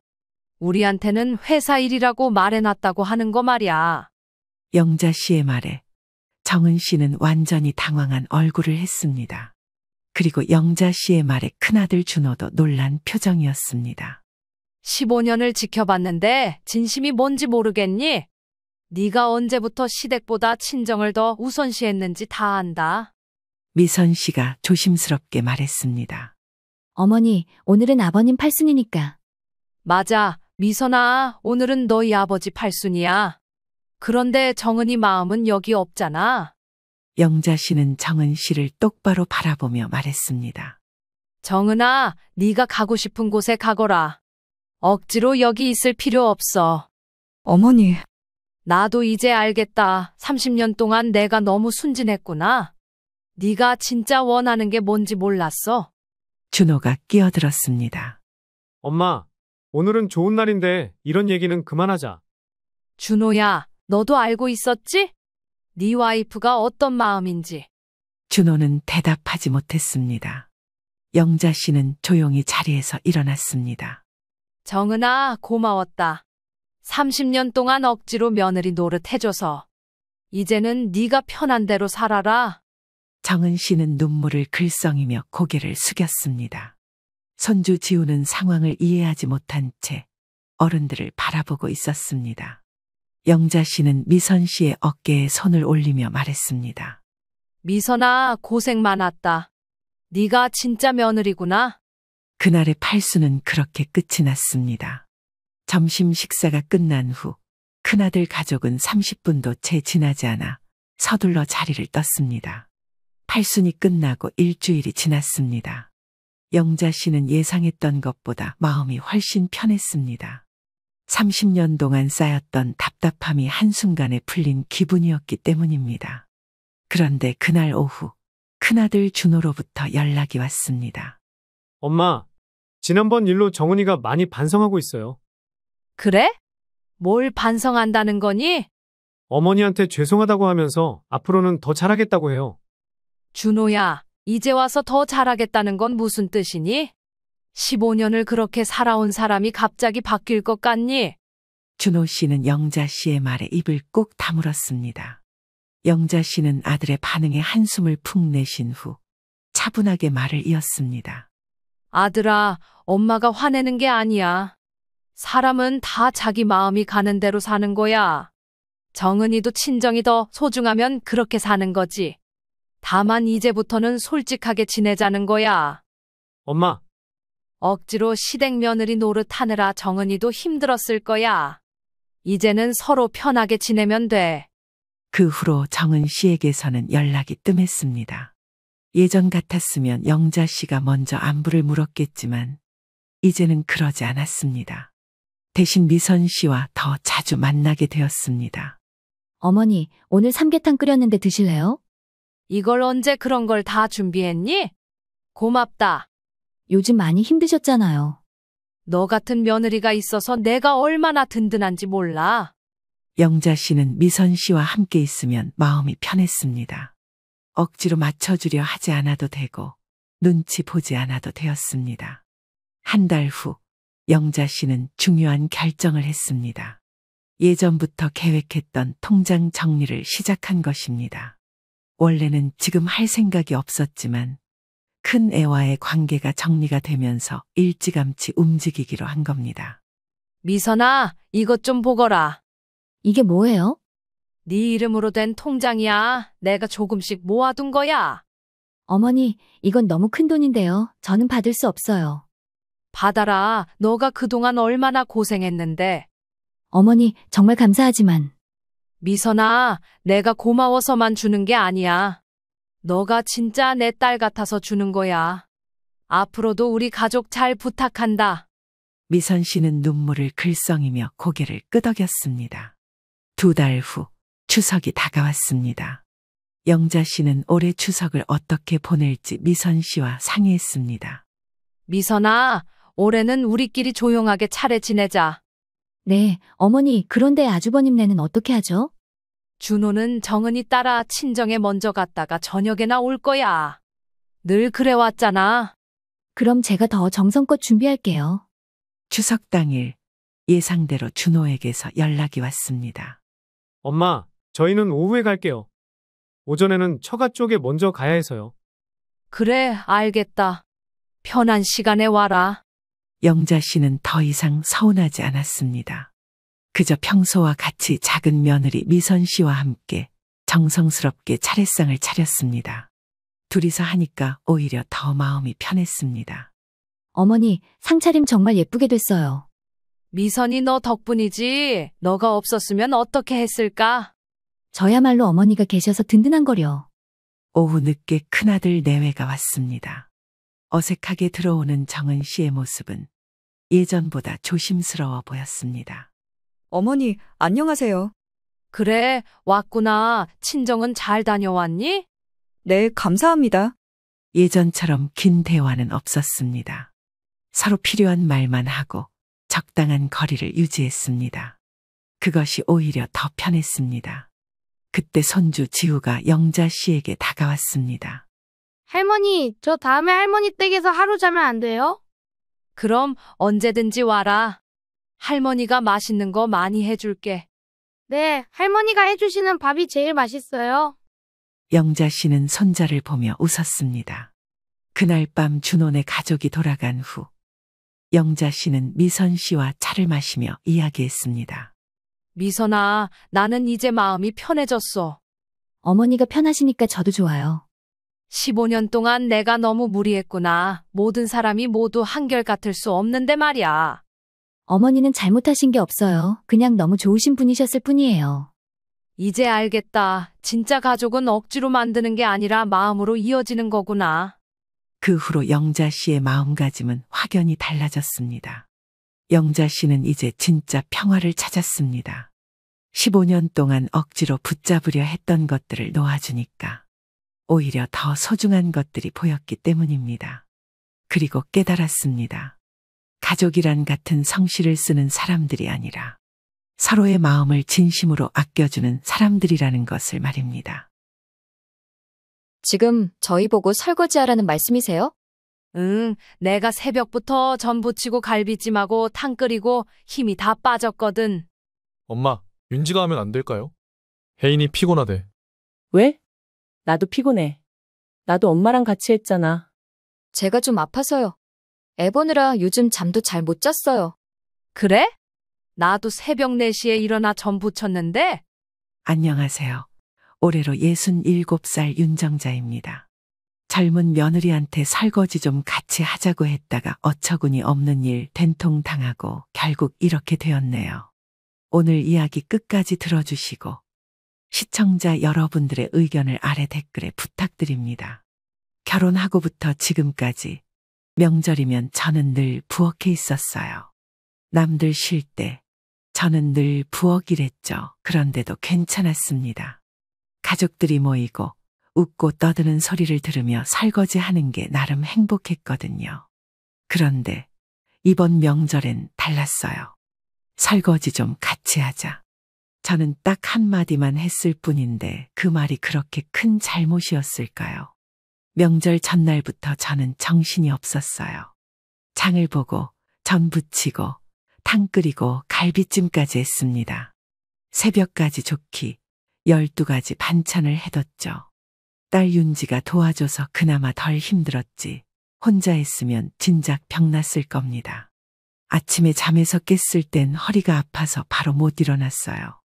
우리한테는 회사 일이라고 말해놨다고 하는 거 말이야. 영자 씨의 말에 정은 씨는 완전히 당황한 얼굴을 했습니다. 그리고 영자 씨의 말에 큰아들 준호도 놀란 표정이었습니다. 15년을 지켜봤는데 진심이 뭔지 모르겠니? 네가 언제부터 시댁보다 친정을 더 우선시했는지 다 안다. 미선 씨가 조심스럽게 말했습니다. 어머니, 오늘은 아버님 팔순이니까. 맞아, 미선아, 오늘은 너희 아버지 팔순이야. 그런데 정은이 마음은 여기 없잖아. 영자 씨는 정은 씨를 똑바로 바라보며 말했습니다. 정은아, 네가 가고 싶은 곳에 가거라. 억지로 여기 있을 필요 없어. 어머니, 나도 이제 알겠다. 30년 동안 내가 너무 순진했구나. 네가 진짜 원하는 게 뭔지 몰랐어. 준호가 끼어들었습니다. 엄마, 오늘은 좋은 날인데 이런 얘기는 그만하자. 준호야, 너도 알고 있었지? 네 와이프가 어떤 마음인지. 준호는 대답하지 못했습니다. 영자 씨는 조용히 자리에서 일어났습니다. 정은아, 고마웠다. 30년 동안 억지로 며느리 노릇해줘서. 이제는 네가 편한 대로 살아라. 정은 씨는 눈물을 글썽이며 고개를 숙였습니다. 손주 지우는 상황을 이해하지 못한 채 어른들을 바라보고 있었습니다. 영자 씨는 미선 씨의 어깨에 손을 올리며 말했습니다. 미선아, 고생 많았다. 네가 진짜 며느리구나. 그날의 팔순은 그렇게 끝이 났습니다. 점심 식사가 끝난 후 큰아들 가족은 30분도 채 지나지 않아 서둘러 자리를 떴습니다. 팔순이 끝나고 일주일이 지났습니다. 영자 씨는 예상했던 것보다 마음이 훨씬 편했습니다. 30년 동안 쌓였던 답답함이 한순간에 풀린 기분이었기 때문입니다. 그런데 그날 오후 큰아들 준호로부터 연락이 왔습니다. 엄마, 지난번 일로 정은이가 많이 반성하고 있어요. 그래? 뭘 반성한다는 거니? 어머니한테 죄송하다고 하면서 앞으로는 더 잘하겠다고 해요. 준호야, 이제 와서 더 잘하겠다는 건 무슨 뜻이니? 15년을 그렇게 살아온 사람이 갑자기 바뀔 것 같니? 준호 씨는 영자 씨의 말에 입을 꼭 다물었습니다. 영자 씨는 아들의 반응에 한숨을 푹 내쉰 후 차분하게 말을 이었습니다. 아들아, 엄마가 화내는 게 아니야. 사람은 다 자기 마음이 가는 대로 사는 거야. 정은이도 친정이 더 소중하면 그렇게 사는 거지. 다만 이제부터는 솔직하게 지내자는 거야. 엄마, 억지로 시댁 며느리 노릇하느라 정은이도 힘들었을 거야. 이제는 서로 편하게 지내면 돼. 그 후로 정은 씨에게서는 연락이 뜸했습니다. 예전 같았으면 영자 씨가 먼저 안부를 물었겠지만 이제는 그러지 않았습니다. 대신 미선 씨와 더 자주 만나게 되었습니다. 어머니, 오늘 삼계탕 끓였는데 드실래요? 이걸 언제 그런 걸 다 준비했니? 고맙다. 요즘 많이 힘드셨잖아요. 너 같은 며느리가 있어서 내가 얼마나 든든한지 몰라. 영자 씨는 미선 씨와 함께 있으면 마음이 편했습니다. 억지로 맞춰주려 하지 않아도 되고 눈치 보지 않아도 되었습니다. 한 달 후 영자 씨는 중요한 결정을 했습니다. 예전부터 계획했던 통장 정리를 시작한 것입니다. 원래는 지금 할 생각이 없었지만 큰 애와의 관계가 정리가 되면서 일찌감치 움직이기로 한 겁니다. 미선아, 이것 좀 보거라. 이게 뭐예요? 네 이름으로 된 통장이야. 내가 조금씩 모아둔 거야. 어머니, 이건 너무 큰 돈인데요. 저는 받을 수 없어요. 받아라. 너가 그동안 얼마나 고생했는데. 어머니, 정말 감사하지만 미선아, 내가 고마워서만 주는 게 아니야. 너가 진짜 내 딸 같아서 주는 거야. 앞으로도 우리 가족 잘 부탁한다. 미선 씨는 눈물을 글썽이며 고개를 끄덕였습니다. 2달 후 추석이 다가왔습니다. 영자 씨는 올해 추석을 어떻게 보낼지 미선 씨와 상의했습니다. 미선아, 올해는 우리끼리 조용하게 차례 지내자. 네, 어머니, 그런데 아주버님네는 어떻게 하죠? 준호는 정은이 따라 친정에 먼저 갔다가 저녁에나 올 거야. 늘 그래왔잖아. 그럼 제가 더 정성껏 준비할게요. 추석 당일 예상대로 준호에게서 연락이 왔습니다. 엄마, 저희는 오후에 갈게요. 오전에는 처가 쪽에 먼저 가야 해서요. 그래, 알겠다. 편한 시간에 와라. 영자 씨는 더 이상 서운하지 않았습니다. 그저 평소와 같이 작은 며느리 미선 씨와 함께 정성스럽게 차례상을 차렸습니다. 둘이서 하니까 오히려 더 마음이 편했습니다. 어머니, 상차림 정말 예쁘게 됐어요. 미선이 너 덕분이지. 너가 없었으면 어떻게 했을까? 저야말로 어머니가 계셔서 든든한거려. 오후 늦게 큰아들 내외가 왔습니다. 어색하게 들어오는 정은 씨의 모습은 예전보다 조심스러워 보였습니다. 어머니, 안녕하세요. 그래, 왔구나. 친정은 잘 다녀왔니? 네, 감사합니다. 예전처럼 긴 대화는 없었습니다. 서로 필요한 말만 하고 적당한 거리를 유지했습니다. 그것이 오히려 더 편했습니다. 그때 손주 지우가 영자 씨에게 다가왔습니다. 할머니, 저 다음에 할머니 댁에서 하루 자면 안 돼요? 그럼 언제든지 와라. 할머니가 맛있는 거 많이 해줄게. 네, 할머니가 해주시는 밥이 제일 맛있어요. 영자 씨는 손자를 보며 웃었습니다. 그날 밤 준호네 가족이 돌아간 후 영자 씨는 미선 씨와 차를 마시며 이야기했습니다. 미선아, 나는 이제 마음이 편해졌어. 어머니가 편하시니까 저도 좋아요. 15년 동안 내가 너무 무리했구나. 모든 사람이 모두 한결같을 수 없는데 말이야. 어머니는 잘못하신 게 없어요. 그냥 너무 좋으신 분이셨을 뿐이에요. 이제 알겠다. 진짜 가족은 억지로 만드는 게 아니라 마음으로 이어지는 거구나. 그 후로 영자 씨의 마음가짐은 확연히 달라졌습니다. 영자 씨는 이제 진짜 평화를 찾았습니다. 15년 동안 억지로 붙잡으려 했던 것들을 놓아주니까 오히려 더 소중한 것들이 보였기 때문입니다. 그리고 깨달았습니다. 가족이란 같은 성씨를 쓰는 사람들이 아니라 서로의 마음을 진심으로 아껴주는 사람들이라는 것을 말입니다. 지금 저희 보고 설거지하라는 말씀이세요? 응, 내가 새벽부터 전 부치고 갈비찜하고 탕 끓이고 힘이 다 빠졌거든. 엄마, 윤지가 하면 안 될까요? 혜인이 피곤하대. 왜? 나도 피곤해. 나도 엄마랑 같이 했잖아. 제가 좀 아파서요. 애 보느라 요즘 잠도 잘 못 잤어요. 그래? 나도 새벽 4시에 일어나 전 부쳤는데? 안녕하세요. 올해로 67살 윤정자입니다. 젊은 며느리한테 설거지 좀 같이 하자고 했다가 어처구니 없는 일 된통 당하고 결국 이렇게 되었네요. 오늘 이야기 끝까지 들어주시고 시청자 여러분들의 의견을 아래 댓글에 부탁드립니다. 결혼하고부터 지금까지 명절이면 저는 늘 부엌에 있었어요. 남들 쉴 때 저는 늘 부엌 일했죠. 그런데도 괜찮았습니다. 가족들이 모이고 웃고 떠드는 소리를 들으며 설거지하는 게 나름 행복했거든요. 그런데 이번 명절엔 달랐어요. 설거지 좀 같이 하자. 저는 딱 한마디만 했을 뿐인데 그 말이 그렇게 큰 잘못이었을까요? 명절 전날부터 저는 정신이 없었어요. 장을 보고 전 부치고 탕 끓이고 갈비찜까지 했습니다. 새벽까지 좋기 12가지 반찬을 해뒀죠. 딸 윤지가 도와줘서 그나마 덜 힘들었지. 혼자 했으면 진작 병났을 겁니다. 아침에 잠에서 깼을 땐 허리가 아파서 바로 못 일어났어요.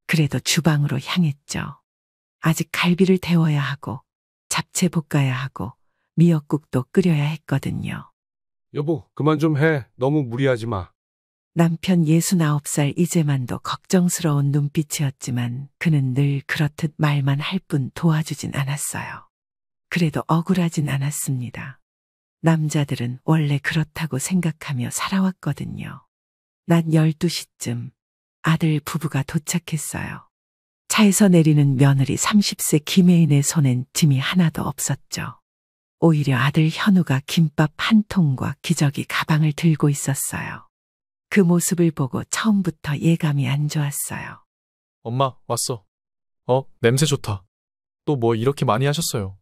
그래도 주방으로 향했죠. 아직 갈비를 데워야 하고 잡채 볶아야 하고 미역국도 끓여야 했거든요. 여보, 그만 좀 해. 너무 무리하지 마. 남편 69살 이재만도 걱정스러운 눈빛이었지만 그는 늘 그렇듯 말만 할 뿐 도와주진 않았어요. 그래도 억울하진 않았습니다. 남자들은 원래 그렇다고 생각하며 살아왔거든요. 낮 12시쯤 아들 부부가 도착했어요. 차에서 내리는 며느리 30세 김혜인의 손엔 짐이 하나도 없었죠. 오히려 아들 현우가 김밥 한 통과 기저귀 가방을 들고 있었어요. 그 모습을 보고 처음부터 예감이 안 좋았어요. 엄마, 왔어. 냄새 좋다. 또 뭐 이렇게 많이 하셨어요?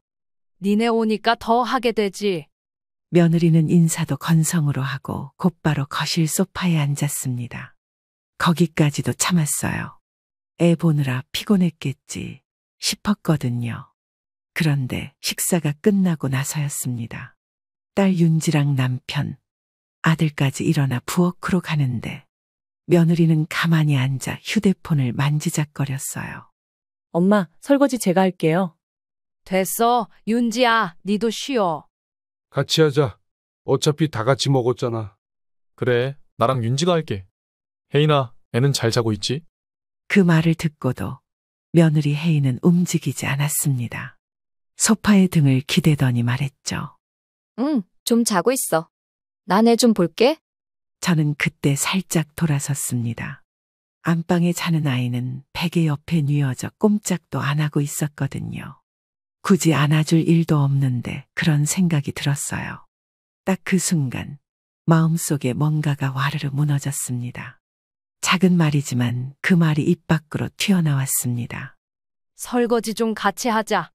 니네 오니까 더 하게 되지. 며느리는 인사도 건성으로 하고 곧바로 거실 소파에 앉았습니다. 거기까지도 참았어요. 애 보느라 피곤했겠지 싶었거든요. 그런데 식사가 끝나고 나서였습니다. 딸 윤지랑 남편, 아들까지 일어나 부엌으로 가는데 며느리는 가만히 앉아 휴대폰을 만지작거렸어요. 엄마, 설거지 제가 할게요. 됐어. 윤지야, 니도 쉬어. 같이 하자. 어차피 다 같이 먹었잖아. 그래, 나랑 윤지가 할게. 혜인아, 애는 잘 자고 있지? 그 말을 듣고도 며느리 혜인은 움직이지 않았습니다. 소파에 등을 기대더니 말했죠. 응, 좀 자고 있어. 난 애 좀 볼게. 저는 그때 살짝 돌아섰습니다. 안방에 자는 아이는 베개 옆에 뉘어져 꼼짝도 안 하고 있었거든요. 굳이 안아줄 일도 없는데 그런 생각이 들었어요. 딱 그 순간 마음속에 뭔가가 와르르 무너졌습니다. 작은 말이지만 그 말이 입 밖으로 튀어나왔습니다. 설거지 좀 같이 하자.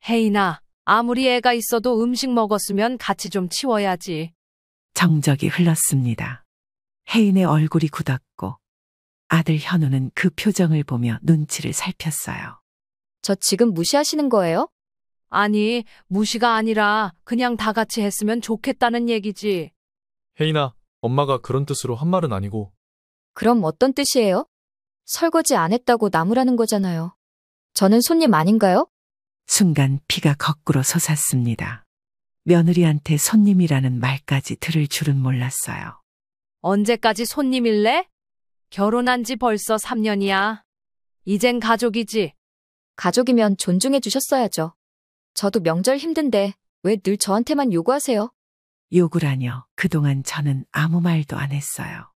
혜인아, 아무리 애가 있어도 음식 먹었으면 같이 좀 치워야지. 정적이 흘렀습니다. 혜인의 얼굴이 굳었고 아들 현우는 그 표정을 보며 눈치를 살폈어요. 저 지금 무시하시는 거예요? 아니, 무시가 아니라 그냥 다 같이 했으면 좋겠다는 얘기지. 혜인아, 엄마가 그런 뜻으로 한 말은 아니고. 그럼 어떤 뜻이에요? 설거지 안 했다고 나무라는 거잖아요. 저는 손님 아닌가요? 순간 피가 거꾸로 솟았습니다. 며느리한테 손님이라는 말까지 들을 줄은 몰랐어요. 언제까지 손님일래? 결혼한 지 벌써 3년이야. 이젠 가족이지. 가족이면 존중해 주셨어야죠. 저도 명절 힘든데 왜 늘 저한테만 요구하세요? 욕을하뇨. 그동안 저는 아무 말도 안 했어요.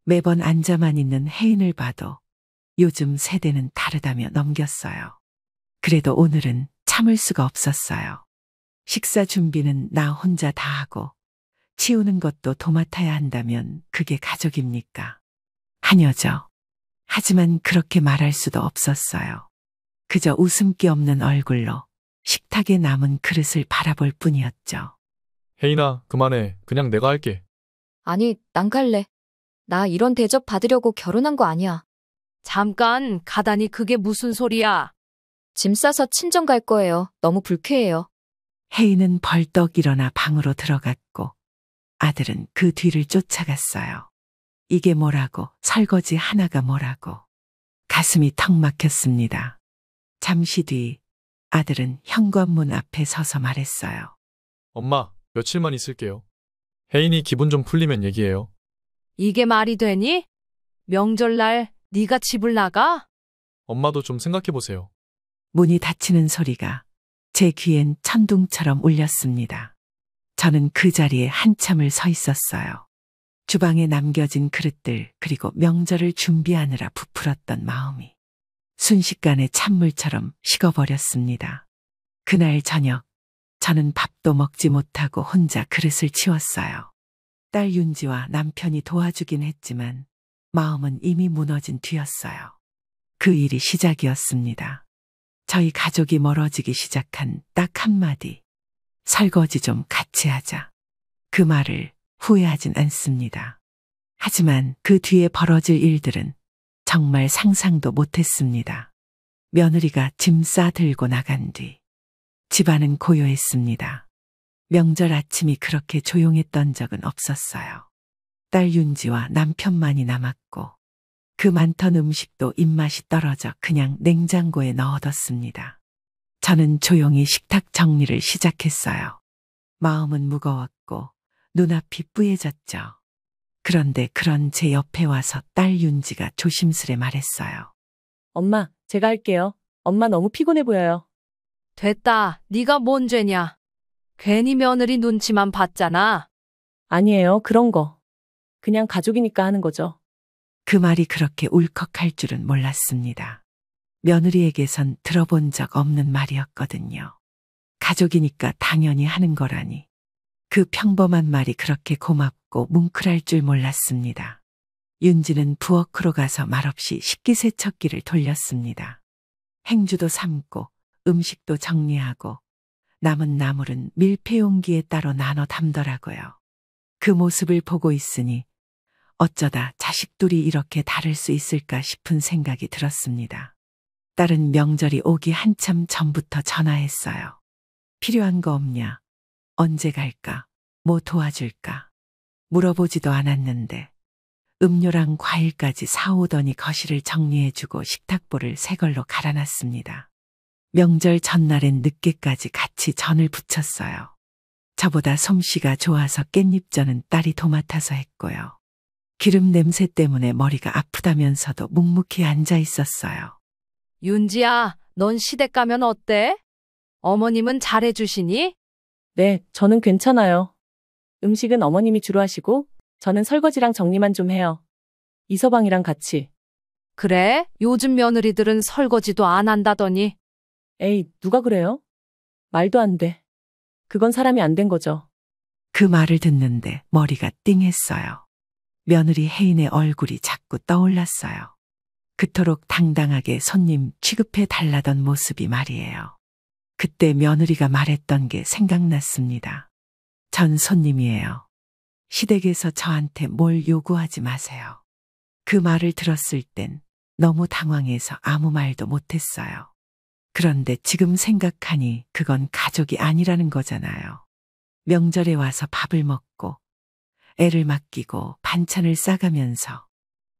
매번 앉아만 있는 혜인을 봐도 요즘 세대는 다르다며 넘겼어요. 그래도 오늘은 참을 수가 없었어요. 식사 준비는 나 혼자 다 하고 치우는 것도 도맡아야 한다면 그게 가족입니까? 하녀죠. 하지만 그렇게 말할 수도 없었어요. 그저 웃음기 없는 얼굴로 식탁에 남은 그릇을 바라볼 뿐이었죠. 혜인아, 그만해. 그냥 내가 할게. 아니, 난 갈래. 나 이런 대접 받으려고 결혼한 거 아니야. 잠깐, 가다니 그게 무슨 소리야? 짐 싸서 친정 갈 거예요. 너무 불쾌해요. 혜인은 벌떡 일어나 방으로 들어갔고 아들은 그 뒤를 쫓아갔어요. 이게 뭐라고, 설거지 하나가 뭐라고. 가슴이 턱 막혔습니다. 잠시 뒤 아들은 현관문 앞에 서서 말했어요. 엄마, 며칠만 있을게요. 혜인이 기분 좀 풀리면 얘기해요. 이게 말이 되니? 명절날 네가 집을 나가? 엄마도 좀 생각해보세요. 문이 닫히는 소리가 제 귀엔 천둥처럼 울렸습니다. 저는 그 자리에 한참을 서 있었어요. 주방에 남겨진 그릇들 그리고 명절을 준비하느라 부풀었던 마음이 순식간에 찬물처럼 식어버렸습니다. 그날 저녁 저는 밥도 먹지 못하고 혼자 그릇을 치웠어요. 딸 윤지와 남편이 도와주긴 했지만 마음은 이미 무너진 뒤였어요. 그 일이 시작이었습니다. 저희 가족이 멀어지기 시작한 딱 한마디. 설거지 좀 같이 하자. 그 말을 후회하진 않습니다. 하지만 그 뒤에 벌어질 일들은 정말 상상도 못했습니다. 며느리가 짐 싸 들고 나간 뒤 집안은 고요했습니다. 명절 아침이 그렇게 조용했던 적은 없었어요. 딸 윤지와 남편만이 남았고 그 많던 음식도 입맛이 떨어져 그냥 냉장고에 넣어뒀습니다. 저는 조용히 식탁 정리를 시작했어요. 마음은 무거웠고 눈앞이 뿌얘졌죠. 그런데 그런 제 옆에 와서 딸 윤지가 조심스레 말했어요. 엄마, 제가 할게요. 엄마 너무 피곤해 보여요. 됐다. 네가 뭔 죄냐. 괜히 며느리 눈치만 봤잖아. 아니에요, 그런 거. 그냥 가족이니까 하는 거죠. 그 말이 그렇게 울컥할 줄은 몰랐습니다. 며느리에게선 들어본 적 없는 말이었거든요. 가족이니까 당연히 하는 거라니. 그 평범한 말이 그렇게 고맙고 뭉클할 줄 몰랐습니다. 윤지는 부엌으로 가서 말없이 식기세척기를 돌렸습니다. 행주도 삶고 음식도 정리하고 남은 나물은 밀폐용기에 따로 나눠 담더라고요. 그 모습을 보고 있으니 어쩌다 자식들이 이렇게 다를 수 있을까 싶은 생각이 들었습니다. 딸은 명절이 오기 한참 전부터 전화했어요. 필요한 거 없냐? 언제 갈까? 뭐 도와줄까? 물어보지도 않았는데 음료랑 과일까지 사오더니 거실을 정리해주고 식탁보를 새 걸로 갈아놨습니다. 명절 전날엔 늦게까지 같이 전을 부쳤어요. 저보다 솜씨가 좋아서 깻잎전은 딸이 도맡아서 했고요. 기름 냄새 때문에 머리가 아프다면서도 묵묵히 앉아 있었어요. 윤지야, 넌 시댁 가면 어때? 어머님은 잘해주시니? 네, 저는 괜찮아요. 음식은 어머님이 주로 하시고 저는 설거지랑 정리만 좀 해요. 이서방이랑 같이. 그래? 요즘 며느리들은 설거지도 안 한다더니. 에이, 누가 그래요? 말도 안 돼. 그건 사람이 안 된 거죠. 그 말을 듣는데 머리가 띵했어요. 며느리 혜인의 얼굴이 자꾸 떠올랐어요. 그토록 당당하게 손님 취급해 달라던 모습이 말이에요. 그때 며느리가 말했던 게 생각났습니다. 전 손님이에요. 시댁에서 저한테 뭘 요구하지 마세요. 그 말을 들었을 땐 너무 당황해서 아무 말도 못했어요. 그런데 지금 생각하니 그건 가족이 아니라는 거잖아요. 명절에 와서 밥을 먹고 애를 맡기고 반찬을 싸가면서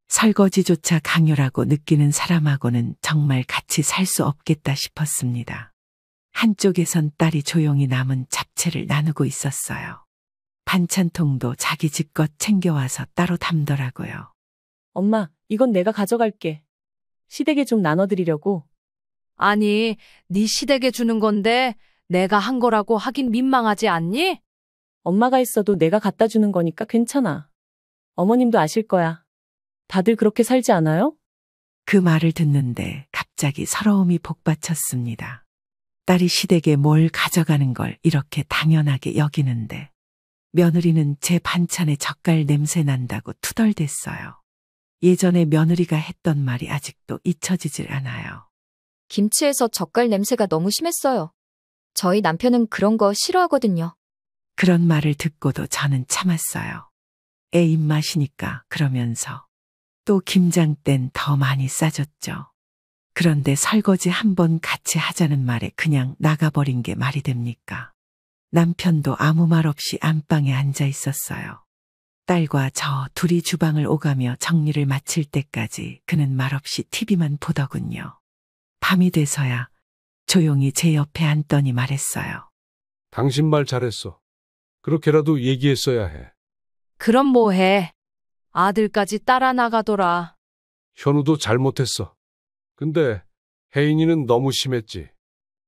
설거지조차 강요라고 느끼는 사람하고는 정말 같이 살 수 없겠다 싶었습니다. 한쪽에선 딸이 조용히 남은 잡채를 나누고 있었어요. 반찬통도 자기 집것 챙겨와서 따로 담더라고요. 엄마, 이건 내가 가져갈게. 시댁에 좀 나눠드리려고. 아니, 네 시댁에 주는 건데 내가 한 거라고 하긴 민망하지 않니? 엄마가 했어도 내가 갖다 주는 거니까 괜찮아. 어머님도 아실 거야. 다들 그렇게 살지 않아요? 그 말을 듣는데 갑자기 서러움이 복받쳤습니다. 딸이 시댁에 뭘 가져가는 걸 이렇게 당연하게 여기는데 며느리는 제 반찬에 젓갈 냄새 난다고 투덜댔어요. 예전에 며느리가 했던 말이 아직도 잊혀지질 않아요. 김치에서 젓갈 냄새가 너무 심했어요. 저희 남편은 그런 거 싫어하거든요. 그런 말을 듣고도 저는 참았어요. 애 입맛이니까 그러면서 또 김장 땐 더 많이 싸줬죠. 그런데 설거지 한번 같이 하자는 말에 그냥 나가버린 게 말이 됩니까? 남편도 아무 말 없이 안방에 앉아 있었어요. 딸과 저 둘이 주방을 오가며 정리를 마칠 때까지 그는 말없이 TV만 보더군요. 밤이 돼서야 조용히 제 옆에 앉더니 말했어요. 당신 말 잘했어. 그렇게라도 얘기했어야 해. 그럼 뭐해? 아들까지 따라 나가더라. 현우도 잘못했어. 근데 혜인이는 너무 심했지.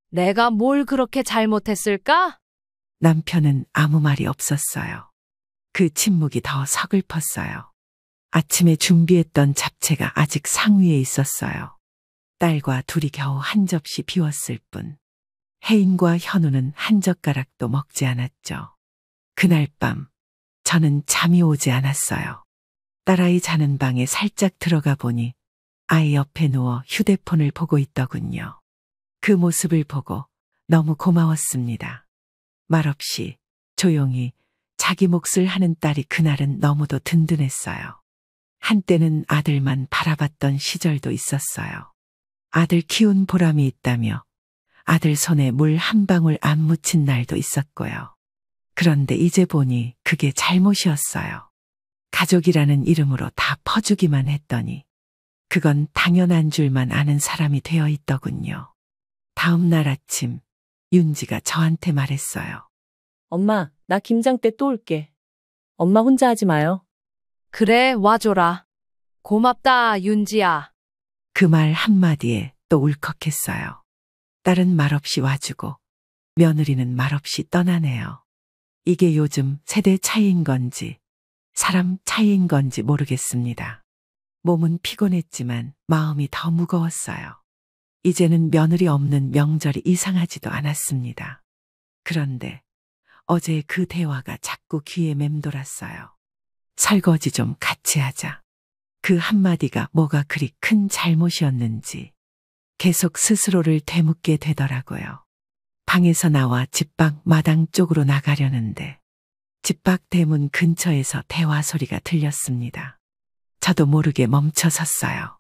내가 뭘 그렇게 잘못했을까? 남편은 아무 말이 없었어요. 그 침묵이 더 서글펐어요. 아침에 준비했던 잡채가 아직 상위에 있었어요. 딸과 둘이 겨우 한 접시 비웠을 뿐 혜인과 현우는 한 젓가락도 먹지 않았죠. 그날 밤 저는 잠이 오지 않았어요. 딸아이 자는 방에 살짝 들어가 보니 아이 옆에 누워 휴대폰을 보고 있더군요. 그 모습을 보고 너무 고마웠습니다. 말없이 조용히 자기 몫을 하는 딸이 그날은 너무도 든든했어요. 한때는 아들만 바라봤던 시절도 있었어요. 아들 키운 보람이 있다며 아들 손에 물 한 방울 안 묻힌 날도 있었고요. 그런데 이제 보니 그게 잘못이었어요. 가족이라는 이름으로 다 퍼주기만 했더니 그건 당연한 줄만 아는 사람이 되어 있더군요. 다음 날 아침 윤지가 저한테 말했어요. 엄마, 나 김장 때 또 올게. 엄마 혼자 하지 마요. 그래, 와줘라. 고맙다, 윤지야. 그 말 한마디에 또 울컥했어요. 딸은 말없이 와주고 며느리는 말없이 떠나네요. 이게 요즘 세대 차이인 건지 사람 차이인 건지 모르겠습니다. 몸은 피곤했지만 마음이 더 무거웠어요. 이제는 며느리 없는 명절이 이상하지도 않았습니다. 그런데 어제 그 대화가 자꾸 귀에 맴돌았어요. 설거지 좀 같이 하자. 그 한마디가 뭐가 그리 큰 잘못이었는지 계속 스스로를 되묻게 되더라고요. 방에서 나와 집 밖 마당 쪽으로 나가려는데 집 밖 대문 근처에서 대화 소리가 들렸습니다. 저도 모르게 멈춰 섰어요.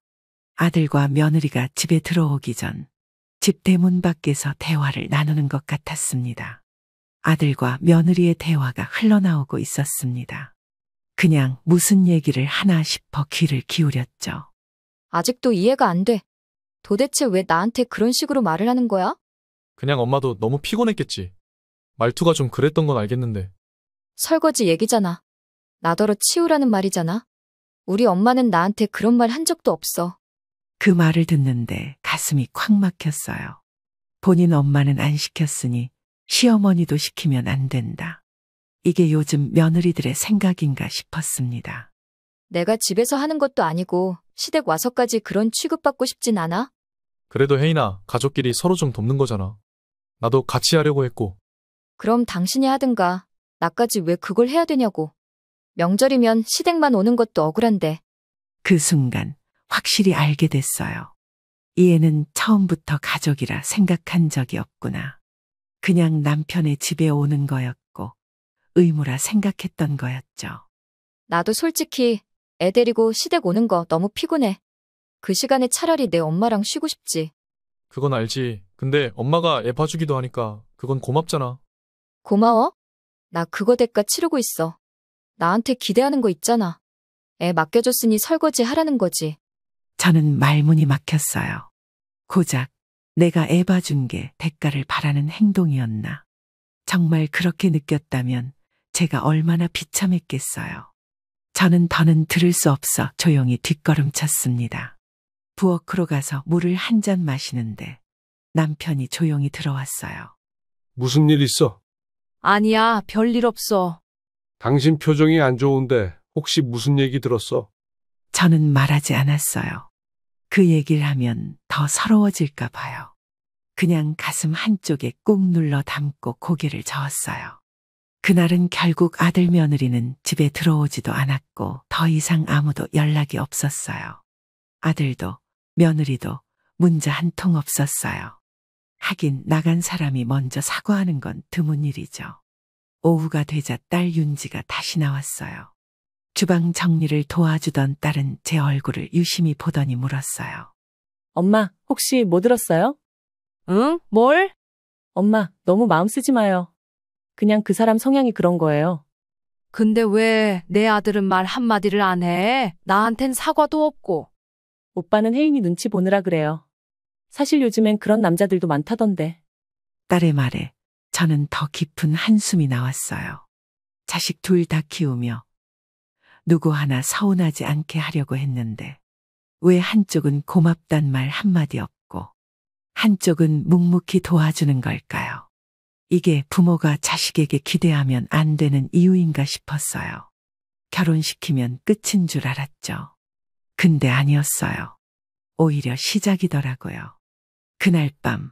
아들과 며느리가 집에 들어오기 전 집 대문 밖에서 대화를 나누는 것 같았습니다. 아들과 며느리의 대화가 흘러나오고 있었습니다. 그냥 무슨 얘기를 하나 싶어 귀를 기울였죠. 아직도 이해가 안 돼. 도대체 왜 나한테 그런 식으로 말을 하는 거야? 그냥 엄마도 너무 피곤했겠지. 말투가 좀 그랬던 건 알겠는데. 설거지 얘기잖아. 나더러 치우라는 말이잖아. 우리 엄마는 나한테 그런 말 한 적도 없어. 그 말을 듣는데 가슴이 콱 막혔어요. 본인 엄마는 안 시켰으니 시어머니도 시키면 안 된다. 이게 요즘 며느리들의 생각인가 싶었습니다. 내가 집에서 하는 것도 아니고 시댁 와서까지 그런 취급받고 싶진 않아? 그래도 혜인아, 가족끼리 서로 좀 돕는 거잖아. 나도 같이 하려고 했고. 그럼 당신이 하든가. 나까지 왜 그걸 해야 되냐고. 명절이면 시댁만 오는 것도 억울한데. 그 순간 확실히 알게 됐어요. 이 애는 처음부터 가족이라 생각한 적이 없구나. 그냥 남편의 집에 오는 거였고 의무라 생각했던 거였죠. 나도 솔직히 애 데리고 시댁 오는 거 너무 피곤해. 그 시간에 차라리 내 엄마랑 쉬고 싶지. 그건 알지. 근데 엄마가 애 봐주기도 하니까 그건 고맙잖아. 고마워? 나 그거 대가 치르고 있어. 나한테 기대하는 거 있잖아. 애 맡겨줬으니 설거지 하라는 거지. 저는 말문이 막혔어요. 고작 내가 애 봐준 게 대가를 바라는 행동이었나. 정말 그렇게 느꼈다면 제가 얼마나 비참했겠어요. 저는 더는 들을 수 없어 조용히 뒷걸음쳤습니다. 부엌으로 가서 물을 한 잔 마시는데 남편이 조용히 들어왔어요. 무슨 일 있어? 아니야, 별일 없어. 당신 표정이 안 좋은데 혹시 무슨 얘기 들었어? 저는 말하지 않았어요. 그 얘기를 하면 더 서러워질까 봐요. 그냥 가슴 한쪽에 꾹 눌러 담고 고개를 저었어요. 그날은 결국 아들 며느리는 집에 들어오지도 않았고 더 이상 아무도 연락이 없었어요. 아들도 며느리도 문자 한 통 없었어요. 하긴 나간 사람이 먼저 사과하는 건 드문 일이죠. 오후가 되자 딸 윤지가 다시 나왔어요. 주방 정리를 도와주던 딸은 제 얼굴을 유심히 보더니 물었어요. 엄마, 혹시 뭐 들었어요? 응? 뭘? 엄마, 너무 마음 쓰지 마요. 그냥 그 사람 성향이 그런 거예요. 근데 왜 내 아들은 말 한마디를 안 해? 나한텐 사과도 없고. 오빠는 혜인이 눈치 보느라 그래요. 사실 요즘엔 그런 남자들도 많다던데. 딸의 말에 저는 더 깊은 한숨이 나왔어요. 자식 둘 다 키우며 누구 하나 서운하지 않게 하려고 했는데 왜 한쪽은 고맙단 말 한마디 없고 한쪽은 묵묵히 도와주는 걸까요? 이게 부모가 자식에게 기대하면 안 되는 이유인가 싶었어요. 결혼시키면 끝인 줄 알았죠. 근데 아니었어요. 오히려 시작이더라고요. 그날 밤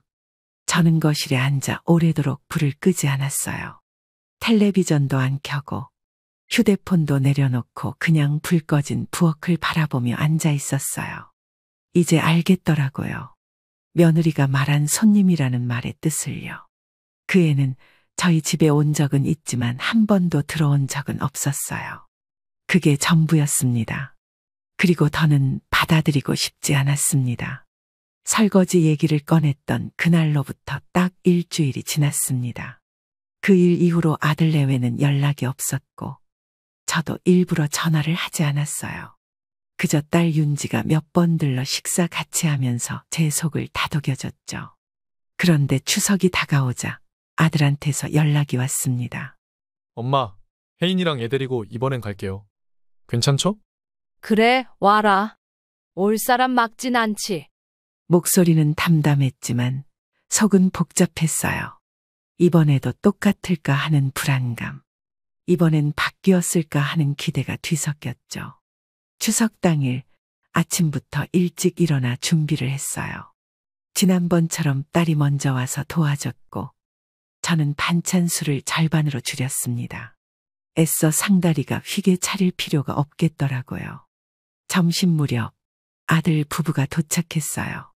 저는 거실에 앉아 오래도록 불을 끄지 않았어요. 텔레비전도 안 켜고 휴대폰도 내려놓고 그냥 불 꺼진 부엌을 바라보며 앉아 있었어요. 이제 알겠더라고요. 며느리가 말한 손님이라는 말의 뜻을요. 그 애는 저희 집에 온 적은 있지만 한 번도 들어온 적은 없었어요. 그게 전부였습니다. 그리고 더는 받아들이고 싶지 않았습니다. 설거지 얘기를 꺼냈던 그날로부터 딱 일주일이 지났습니다. 그 일 이후로 아들 내외는 연락이 없었고 저도 일부러 전화를 하지 않았어요. 그저 딸 윤지가 몇 번 들러 식사 같이 하면서 제 속을 다독여줬죠. 그런데 추석이 다가오자 아들한테서 연락이 왔습니다. 엄마, 혜인이랑 애 데리고 이번엔 갈게요. 괜찮죠? 그래, 와라. 올 사람 막진 않지. 목소리는 담담했지만 속은 복잡했어요. 이번에도 똑같을까 하는 불안감. 이번엔 바뀌었을까 하는 기대가 뒤섞였죠. 추석 당일 아침부터 일찍 일어나 준비를 했어요. 지난번처럼 딸이 먼저 와서 도와줬고 저는 반찬 수를 절반으로 줄였습니다. 애써 상다리가 휘게 차릴 필요가 없겠더라고요. 점심 무렵 아들 부부가 도착했어요.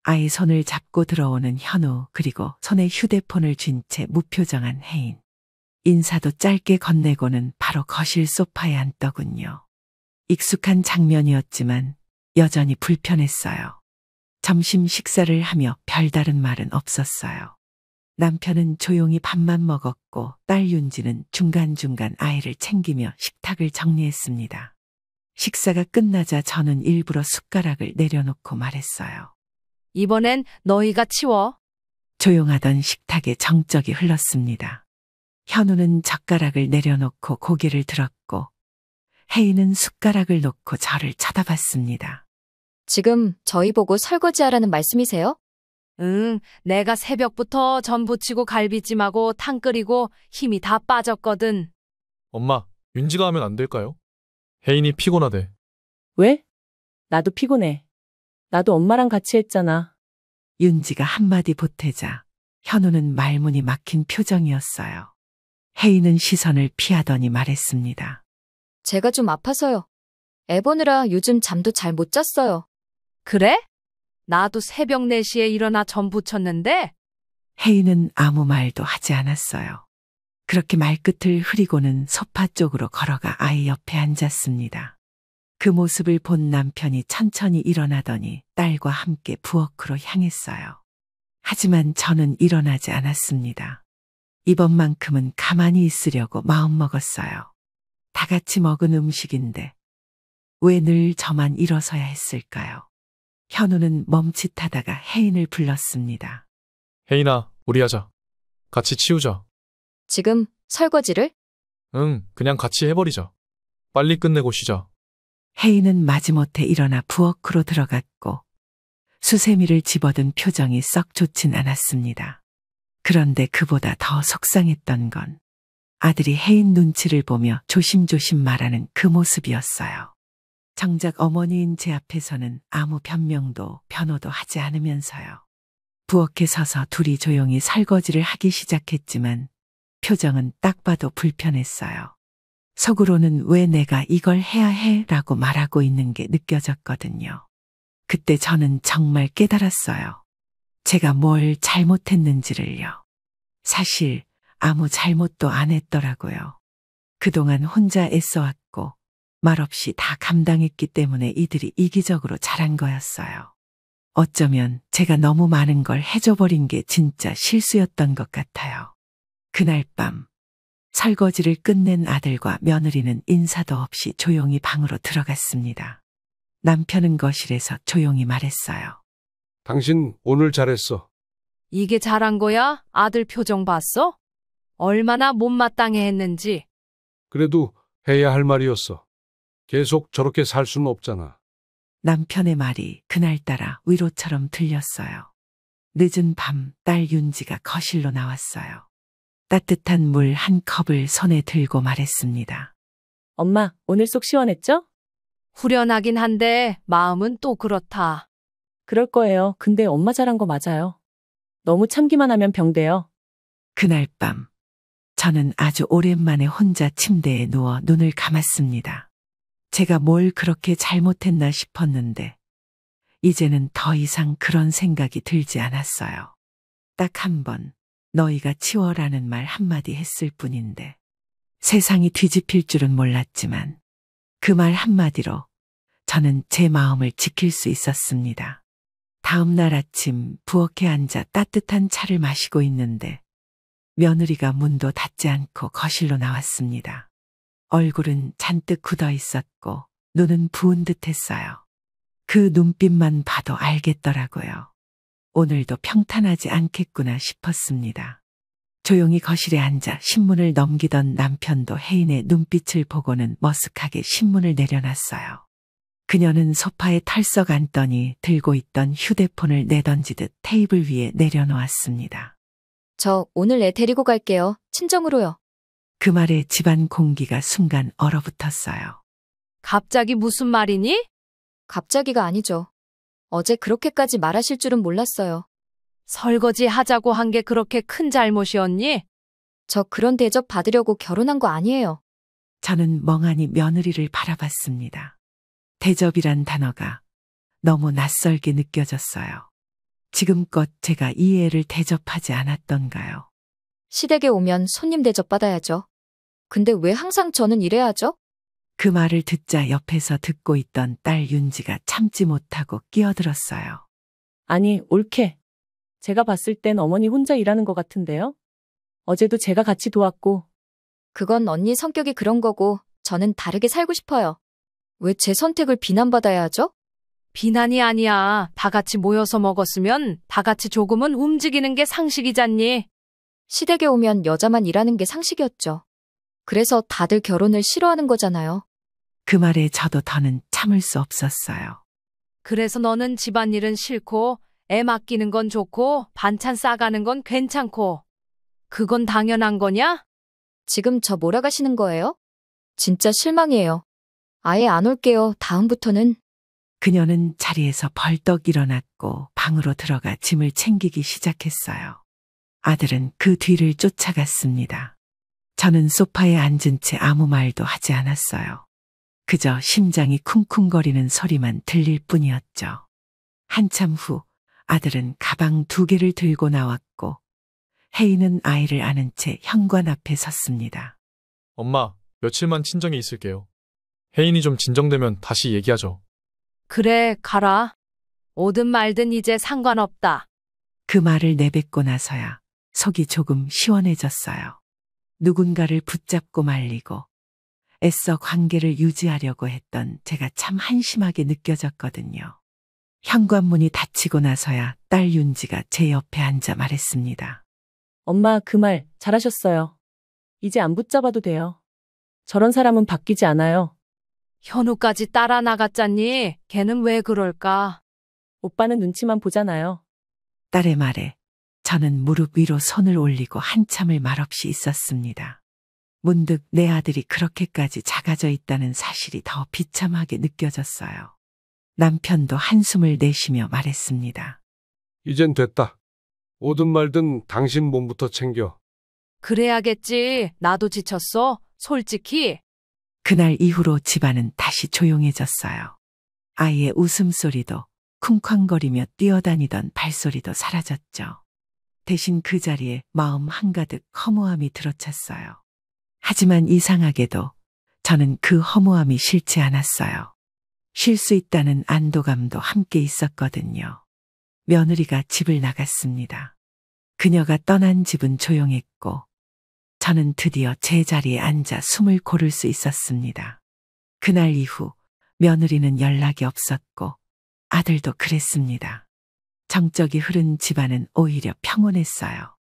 아이 손을 잡고 들어오는 현우 그리고 손에 휴대폰을 쥔 채 무표정한 혜인. 인사도 짧게 건네고는 바로 거실 소파에 앉더군요. 익숙한 장면이었지만 여전히 불편했어요. 점심 식사를 하며 별다른 말은 없었어요. 남편은 조용히 밥만 먹었고 딸 윤지는 중간중간 아이를 챙기며 식탁을 정리했습니다. 식사가 끝나자 저는 일부러 숟가락을 내려놓고 말했어요. 이번엔 너희가 치워. 조용하던 식탁에 정적이 흘렀습니다. 현우는 젓가락을 내려놓고 고개를 들었고 혜인은 숟가락을 놓고 저를 쳐다봤습니다. 지금 저희 보고 설거지하라는 말씀이세요? 응, 내가 새벽부터 전 부치고 갈비찜하고 탕 끓이고 힘이 다 빠졌거든. 엄마, 윤지가 하면 안 될까요? 혜인이 피곤하대. 왜? 나도 피곤해. 나도 엄마랑 같이 했잖아. 윤지가 한마디 보태자 현우는 말문이 막힌 표정이었어요. 혜인은 시선을 피하더니 말했습니다. 제가 좀 아파서요. 애 보느라 요즘 잠도 잘 못 잤어요. 그래? 나도 새벽 4시에 일어나 전 부쳤는데? 혜인은 아무 말도 하지 않았어요. 그렇게 말끝을 흐리고는 소파 쪽으로 걸어가 아이 옆에 앉았습니다. 그 모습을 본 남편이 천천히 일어나더니 딸과 함께 부엌으로 향했어요. 하지만 저는 일어나지 않았습니다. 이번만큼은 가만히 있으려고 마음먹었어요. 다 같이 먹은 음식인데 왜 늘 저만 일어서야 했을까요? 현우는 멈칫하다가 혜인을 불렀습니다. 혜인아, 우리 하자. 같이 치우자. 지금 설거지를? 응, 그냥 같이 해버리자. 빨리 끝내고 쉬자. 혜인은 마지못해 일어나 부엌으로 들어갔고 수세미를 집어든 표정이 썩 좋진 않았습니다. 그런데 그보다 더 속상했던 건 아들이 혜인 눈치를 보며 조심조심 말하는 그 모습이었어요. 정작 어머니인 제 앞에서는 아무 변명도 변호도 하지 않으면서요. 부엌에 서서 둘이 조용히 설거지를 하기 시작했지만 표정은 딱 봐도 불편했어요. 속으로는 왜 내가 이걸 해야 해? 라고 말하고 있는 게 느껴졌거든요. 그때 저는 정말 깨달았어요. 제가 뭘 잘못했는지를요. 사실 아무 잘못도 안 했더라고요. 그동안 혼자 애써왔고 말없이 다 감당했기 때문에 이들이 이기적으로 잘한 거였어요. 어쩌면 제가 너무 많은 걸 해줘버린 게 진짜 실수였던 것 같아요. 그날 밤 설거지를 끝낸 아들과 며느리는 인사도 없이 조용히 방으로 들어갔습니다. 남편은 거실에서 조용히 말했어요. 당신 오늘 잘했어. 이게 잘한 거야? 아들 표정 봤어? 얼마나 못마땅해 했는지. 그래도 해야 할 말이었어. 계속 저렇게 살 수는 없잖아. 남편의 말이 그날따라 위로처럼 들렸어요. 늦은 밤 딸 윤지가 거실로 나왔어요. 따뜻한 물 한 컵을 손에 들고 말했습니다. 엄마, 오늘 속 시원했죠? 후련하긴 한데 마음은 또 그렇다. 그럴 거예요. 근데 엄마 잘한 거 맞아요. 너무 참기만 하면 병돼요. 그날 밤 저는 아주 오랜만에 혼자 침대에 누워 눈을 감았습니다. 제가 뭘 그렇게 잘못했나 싶었는데 이제는 더 이상 그런 생각이 들지 않았어요. 딱 한 번 너희가 치워라는 말 한마디 했을 뿐인데 세상이 뒤집힐 줄은 몰랐지만 그 말 한마디로 저는 제 마음을 지킬 수 있었습니다. 다음 날 아침 부엌에 앉아 따뜻한 차를 마시고 있는데 며느리가 문도 닫지 않고 거실로 나왔습니다. 얼굴은 잔뜩 굳어 있었고 눈은 부은 듯 했어요. 그 눈빛만 봐도 알겠더라고요. 오늘도 평탄하지 않겠구나 싶었습니다. 조용히 거실에 앉아 신문을 넘기던 남편도 혜인의 눈빛을 보고는 머쓱하게 신문을 내려놨어요. 그녀는 소파에 털썩 앉더니 들고 있던 휴대폰을 내던지듯 테이블 위에 내려놓았습니다. 저 오늘 애 데리고 갈게요. 친정으로요. 그 말에 집안 공기가 순간 얼어붙었어요. 갑자기 무슨 말이니? 갑자기가 아니죠. 어제 그렇게까지 말하실 줄은 몰랐어요. 설거지 하자고 한 게 그렇게 큰 잘못이었니? 저 그런 대접 받으려고 결혼한 거 아니에요. 저는 멍하니 며느리를 바라봤습니다. 대접이란 단어가 너무 낯설게 느껴졌어요. 지금껏 제가 이 애를 대접하지 않았던가요? 시댁에 오면 손님 대접 받아야죠. 근데 왜 항상 저는 이래야 하죠? 그 말을 듣자 옆에서 듣고 있던 딸 윤지가 참지 못하고 끼어들었어요. 아니, 옳게. 제가 봤을 땐 어머니 혼자 일하는 것 같은데요? 어제도 제가 같이 도왔고. 그건 언니 성격이 그런 거고 저는 다르게 살고 싶어요. 왜 제 선택을 비난받아야 하죠? 비난이 아니야. 다 같이 모여서 먹었으면 다 같이 조금은 움직이는 게 상식이잖니. 시댁에 오면 여자만 일하는 게 상식이었죠. 그래서 다들 결혼을 싫어하는 거잖아요. 그 말에 저도 더는 참을 수 없었어요. 그래서 너는 집안일은 싫고 애 맡기는 건 좋고 반찬 싸가는 건 괜찮고 그건 당연한 거냐? 지금 저 몰아가시는 거예요? 진짜 실망이에요. 아예 안 올게요. 다음부터는. 그녀는 자리에서 벌떡 일어났고 방으로 들어가 짐을 챙기기 시작했어요. 아들은 그 뒤를 쫓아갔습니다. 저는 소파에 앉은 채 아무 말도 하지 않았어요. 그저 심장이 쿵쿵거리는 소리만 들릴 뿐이었죠. 한참 후 아들은 가방 2개를 들고 나왔고 혜인은 아이를 안은 채 현관 앞에 섰습니다. 엄마, 며칠만 친정에 있을게요. 혜인이 좀 진정되면 다시 얘기하죠. 그래, 가라. 오든 말든 이제 상관없다. 그 말을 내뱉고 나서야 속이 조금 시원해졌어요. 누군가를 붙잡고 말리고 애써 관계를 유지하려고 했던 제가 참 한심하게 느껴졌거든요. 현관문이 닫히고 나서야 딸 윤지가 제 옆에 앉아 말했습니다. 엄마, 그 말 잘하셨어요. 이제 안 붙잡아도 돼요. 저런 사람은 바뀌지 않아요. 현우까지 따라 나갔잖니. 걔는 왜 그럴까? 오빠는 눈치만 보잖아요. 딸의 말에 저는 무릎 위로 손을 올리고 한참을 말없이 있었습니다. 문득 내 아들이 그렇게까지 작아져 있다는 사실이 더 비참하게 느껴졌어요. 남편도 한숨을 내쉬며 말했습니다. 이젠 됐다. 오든 말든 당신 몸부터 챙겨. 그래야겠지. 나도 지쳤어. 솔직히. 그날 이후로 집안은 다시 조용해졌어요. 아이의 웃음소리도 쿵쾅거리며 뛰어다니던 발소리도 사라졌죠. 대신 그 자리에 마음 한가득 허무함이 들어찼어요. 하지만 이상하게도 저는 그 허무함이 싫지 않았어요. 쉴 수 있다는 안도감도 함께 있었거든요. 며느리가 집을 나갔습니다. 그녀가 떠난 집은 조용했고 저는 드디어 제 자리에 앉아 숨을 고를 수 있었습니다. 그날 이후 며느리는 연락이 없었고 아들도 그랬습니다. 정적이 흐른 집안은 오히려 평온했어요.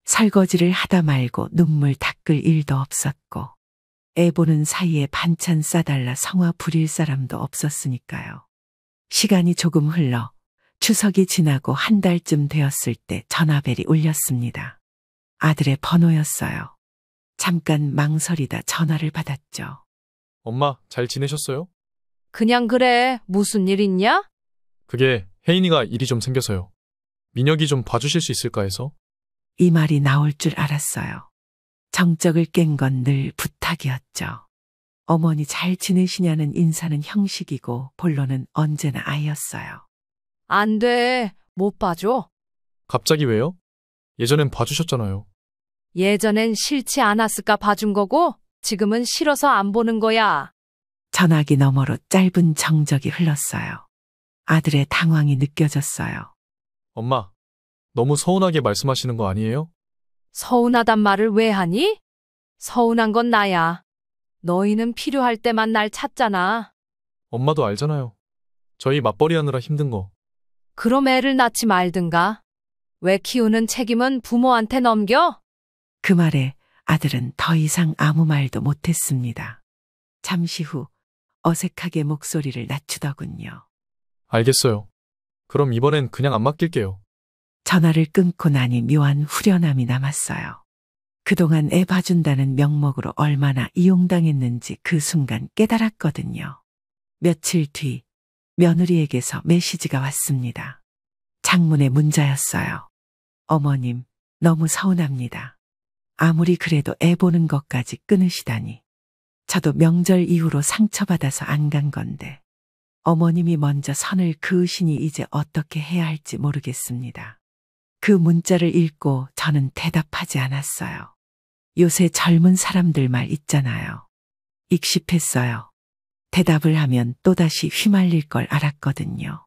설거지를 하다 말고 눈물 닦을 일도 없었고 애 보는 사이에 반찬 싸달라 성화 부릴 사람도 없었으니까요. 시간이 조금 흘러 추석이 지나고 한 달쯤 되었을 때 전화벨이 울렸습니다. 아들의 번호였어요. 잠깐 망설이다 전화를 받았죠. 엄마, 잘 지내셨어요? 그냥 그래. 무슨 일 있냐? 그게 혜인이가 일이 좀 생겨서요. 민혁이 좀 봐주실 수 있을까 해서. 이 말이 나올 줄 알았어요. 정적을 깬 건 늘 부탁이었죠. 어머니 잘 지내시냐는 인사는 형식이고 본론은 언제나 아이였어요. 안 돼. 못 봐줘. 갑자기 왜요? 예전엔 봐주셨잖아요. 예전엔 싫지 않았을까 봐준 거고 지금은 싫어서 안 보는 거야. 전화기 너머로 짧은 정적이 흘렀어요. 아들의 당황이 느껴졌어요. 엄마, 너무 서운하게 말씀하시는 거 아니에요? 서운하단 말을 왜 하니? 서운한 건 나야. 너희는 필요할 때만 날 찾잖아. 엄마도 알잖아요. 저희 맞벌이 하느라 힘든 거. 그럼 애를 낳지 말든가. 왜 키우는 책임은 부모한테 넘겨? 그 말에 아들은 더 이상 아무 말도 못했습니다. 잠시 후 어색하게 목소리를 낮추더군요. 알겠어요. 그럼 이번엔 그냥 안 맡길게요. 전화를 끊고 나니 묘한 후련함이 남았어요. 그동안 애 봐준다는 명목으로 얼마나 이용당했는지 그 순간 깨달았거든요. 며칠 뒤 며느리에게서 메시지가 왔습니다. 장문의 문자였어요. 어머님, 너무 서운합니다. 아무리 그래도 애 보는 것까지 끊으시다니. 저도 명절 이후로 상처받아서 안 간 건데. 어머님이 먼저 선을 그으시니 이제 어떻게 해야 할지 모르겠습니다. 그 문자를 읽고 저는 대답하지 않았어요. 요새 젊은 사람들 말 있잖아요. 익십했어요. 대답을 하면 또다시 휘말릴 걸 알았거든요.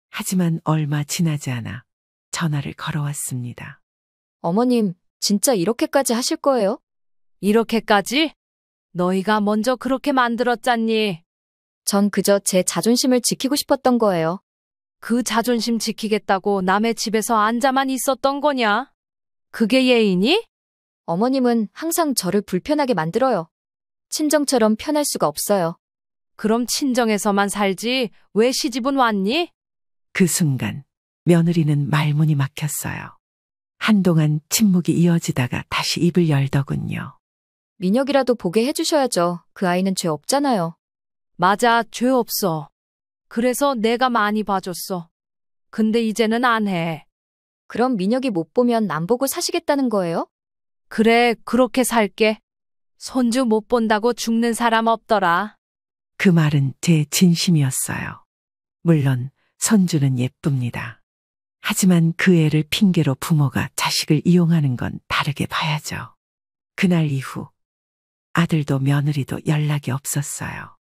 하지만 얼마 지나지 않아 전화를 걸어왔습니다. 어머님, 진짜 이렇게까지 하실 거예요? 이렇게까지? 너희가 먼저 그렇게 만들었잖니. 전 그저 제 자존심을 지키고 싶었던 거예요. 그 자존심 지키겠다고 남의 집에서 앉아만 있었던 거냐? 그게 예의니? 어머님은 항상 저를 불편하게 만들어요. 친정처럼 편할 수가 없어요. 그럼 친정에서만 살지 왜 시집은 왔니? 그 순간 며느리는 말문이 막혔어요. 한동안 침묵이 이어지다가 다시 입을 열더군요. 민혁이라도 보게 해주셔야죠. 그 아이는 죄 없잖아요. 맞아, 죄 없어. 그래서 내가 많이 봐줬어. 근데 이제는 안 해. 그럼 민혁이 못 보면 안 보고 사시겠다는 거예요? 그래, 그렇게 살게. 손주 못 본다고 죽는 사람 없더라. 그 말은 제 진심이었어요. 물론 손주는 예쁩니다. 하지만 그 애를 핑계로 부모가 자식을 이용하는 건 다르게 봐야죠. 그날 이후 아들도 며느리도 연락이 없었어요.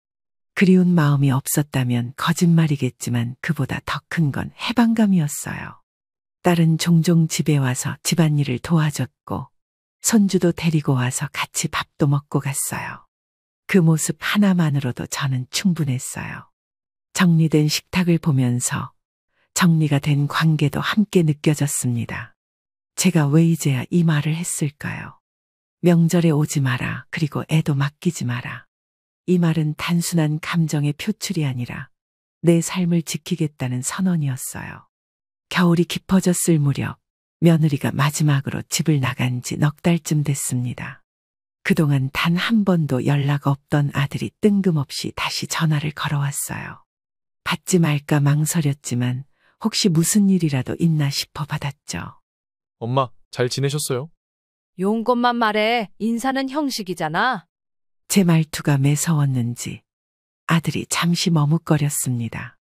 그리운 마음이 없었다면 거짓말이겠지만 그보다 더 큰 건 해방감이었어요. 딸은 종종 집에 와서 집안일을 도와줬고 손주도 데리고 와서 같이 밥도 먹고 갔어요. 그 모습 하나만으로도 저는 충분했어요. 정리된 식탁을 보면서 정리가 된 관계도 함께 느껴졌습니다. 제가 왜 이제야 이 말을 했을까요? 명절에 오지 마라, 그리고 애도 맡기지 마라. 이 말은 단순한 감정의 표출이 아니라 내 삶을 지키겠다는 선언이었어요. 겨울이 깊어졌을 무렵 며느리가 마지막으로 집을 나간 지 넉 달쯤 됐습니다. 그동안 단 한 번도 연락 없던 아들이 뜬금없이 다시 전화를 걸어왔어요. 받지 말까 망설였지만 혹시 무슨 일이라도 있나 싶어 받았죠. 엄마, 잘 지내셨어요? 용건만 말해. 인사는 형식이잖아. 제 말투가 매서웠는지 아들이 잠시 머뭇거렸습니다.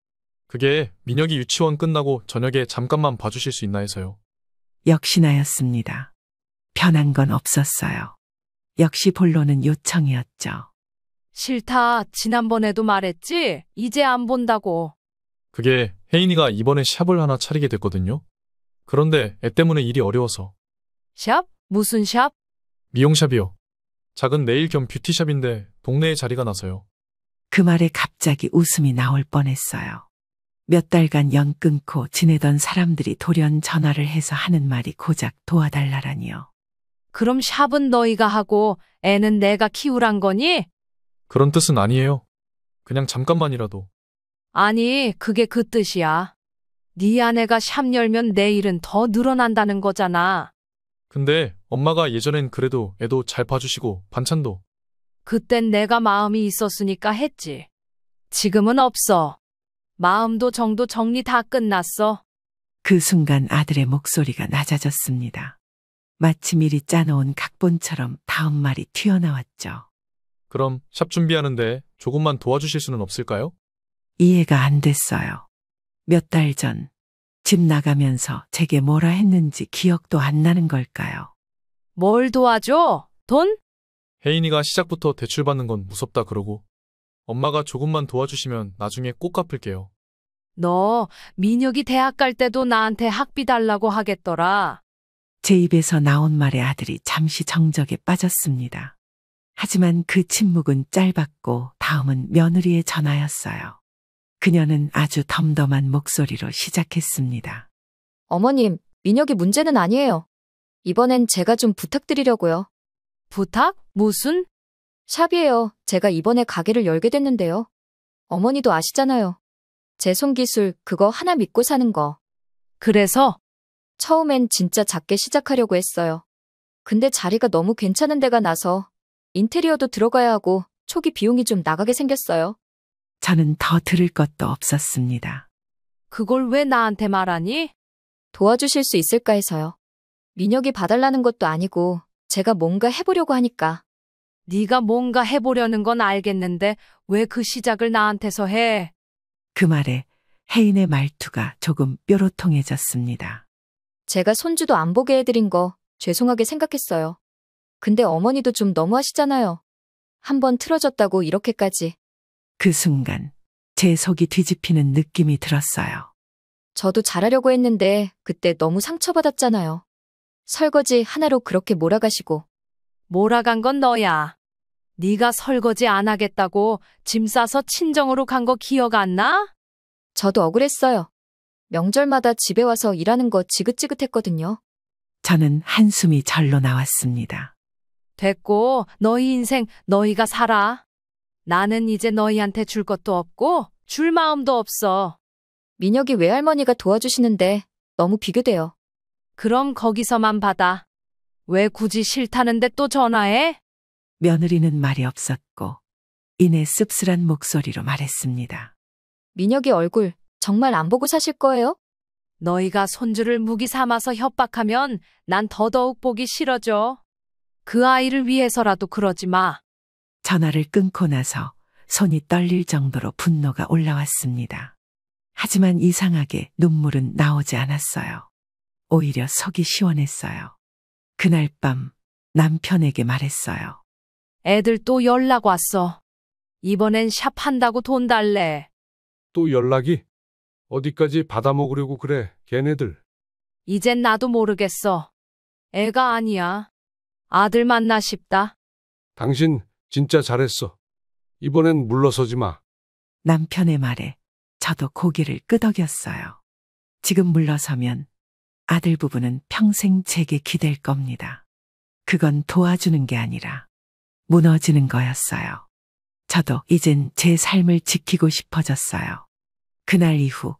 그게 민혁이 유치원 끝나고 저녁에 잠깐만 봐주실 수 있나 해서요. 역시나였습니다. 변한 건 없었어요. 역시 본론은 요청이었죠. 싫다. 지난번에도 말했지? 이제 안 본다고. 그게 혜인이가 이번에 샵을 하나 차리게 됐거든요. 그런데 애 때문에 일이 어려워서. 샵? 무슨 샵? 미용샵이요. 작은 네일 겸 뷰티샵인데 동네에 자리가 나서요. 그 말에 갑자기 웃음이 나올 뻔했어요. 몇 달간 연 끊고 지내던 사람들이 돌연 전화를 해서 하는 말이 고작 도와달라라니요. 그럼 샵은 너희가 하고 애는 내가 키우란 거니? 그런 뜻은 아니에요. 그냥 잠깐만이라도. 아니, 그게 그 뜻이야. 네 아내가 샵 열면 내 일은 더 늘어난다는 거잖아. 근데 엄마가 예전엔 그래도 애도 잘 봐주시고 반찬도. 그땐 내가 마음이 있었으니까 했지. 지금은 없어. 마음도 정도 정리 다 끝났어. 그 순간 아들의 목소리가 낮아졌습니다. 마치 미리 짜놓은 각본처럼 다음 말이 튀어나왔죠. 그럼 샵 준비하는데 조금만 도와주실 수는 없을까요? 이해가 안 됐어요. 몇 달 전 집 나가면서 제게 뭐라 했는지 기억도 안 나는 걸까요? 뭘 도와줘? 돈? 혜인이가 시작부터 대출 받는 건 무섭다 그러고 엄마가 조금만 도와주시면 나중에 꼭 갚을게요. 너 민혁이 대학 갈 때도 나한테 학비 달라고 하겠더라. 제 입에서 나온 말에 아들이 잠시 정적에 빠졌습니다. 하지만 그 침묵은 짧았고 다음은 며느리의 전화였어요. 그녀는 아주 덤덤한 목소리로 시작했습니다. 어머님, 민혁이 문제는 아니에요. 이번엔 제가 좀 부탁드리려고요. 부탁? 무슨? 샵이에요. 제가 이번에 가게를 열게 됐는데요. 어머니도 아시잖아요. 제 손기술 그거 하나 믿고 사는 거. 그래서? 처음엔 진짜 작게 시작하려고 했어요. 근데 자리가 너무 괜찮은 데가 나서 인테리어도 들어가야 하고 초기 비용이 좀 나가게 생겼어요. 저는 더 들을 것도 없었습니다. 그걸 왜 나한테 말하니? 도와주실 수 있을까 해서요. 민혁이 봐달라는 것도 아니고 제가 뭔가 해보려고 하니까. 네가 뭔가 해보려는 건 알겠는데 왜 그 시작을 나한테서 해? 그 말에 혜인의 말투가 조금 뾰로통해졌습니다. 제가 손주도 안 보게 해드린 거 죄송하게 생각했어요. 근데 어머니도 좀 너무하시잖아요. 한번 틀어졌다고 이렇게까지. 그 순간 제 속이 뒤집히는 느낌이 들었어요. 저도 잘하려고 했는데 그때 너무 상처받았잖아요. 설거지 하나로 그렇게 몰아가시고. 몰아간 건 너야. 네가 설거지 안 하겠다고 짐 싸서 친정으로 간 거 기억 안 나? 저도 억울했어요. 명절마다 집에 와서 일하는 거 지긋지긋했거든요. 저는 한숨이 절로 나왔습니다. 됐고 너희 인생 너희가 살아. 나는 이제 너희한테 줄 것도 없고 줄 마음도 없어. 민혁이 외할머니가 도와주시는데 너무 비교돼요. 그럼 거기서만 받아. 왜 굳이 싫다는데 또 전화해? 며느리는 말이 없었고 이내 씁쓸한 목소리로 말했습니다. 민혁이 얼굴 정말 안 보고 사실 거예요? 너희가 손주를 무기 삼아서 협박하면 난 더더욱 보기 싫어져. 그 아이를 위해서라도 그러지 마. 전화를 끊고 나서 손이 떨릴 정도로 분노가 올라왔습니다. 하지만 이상하게 눈물은 나오지 않았어요. 오히려 속이 시원했어요. 그날 밤 남편에게 말했어요. 애들 또 연락 왔어. 이번엔 샵 한다고 돈 달래. 또 연락이? 어디까지 받아먹으려고 그래, 걔네들. 이젠 나도 모르겠어. 애가 아니야. 아들 만나 싶다. 당신 진짜 잘했어. 이번엔 물러서지 마. 남편의 말에 저도 고개를 끄덕였어요. 지금 물러서면 아들 부부는 평생 제게 기댈 겁니다. 그건 도와주는 게 아니라 무너지는 거였어요. 저도 이젠 제 삶을 지키고 싶어졌어요. 그날 이후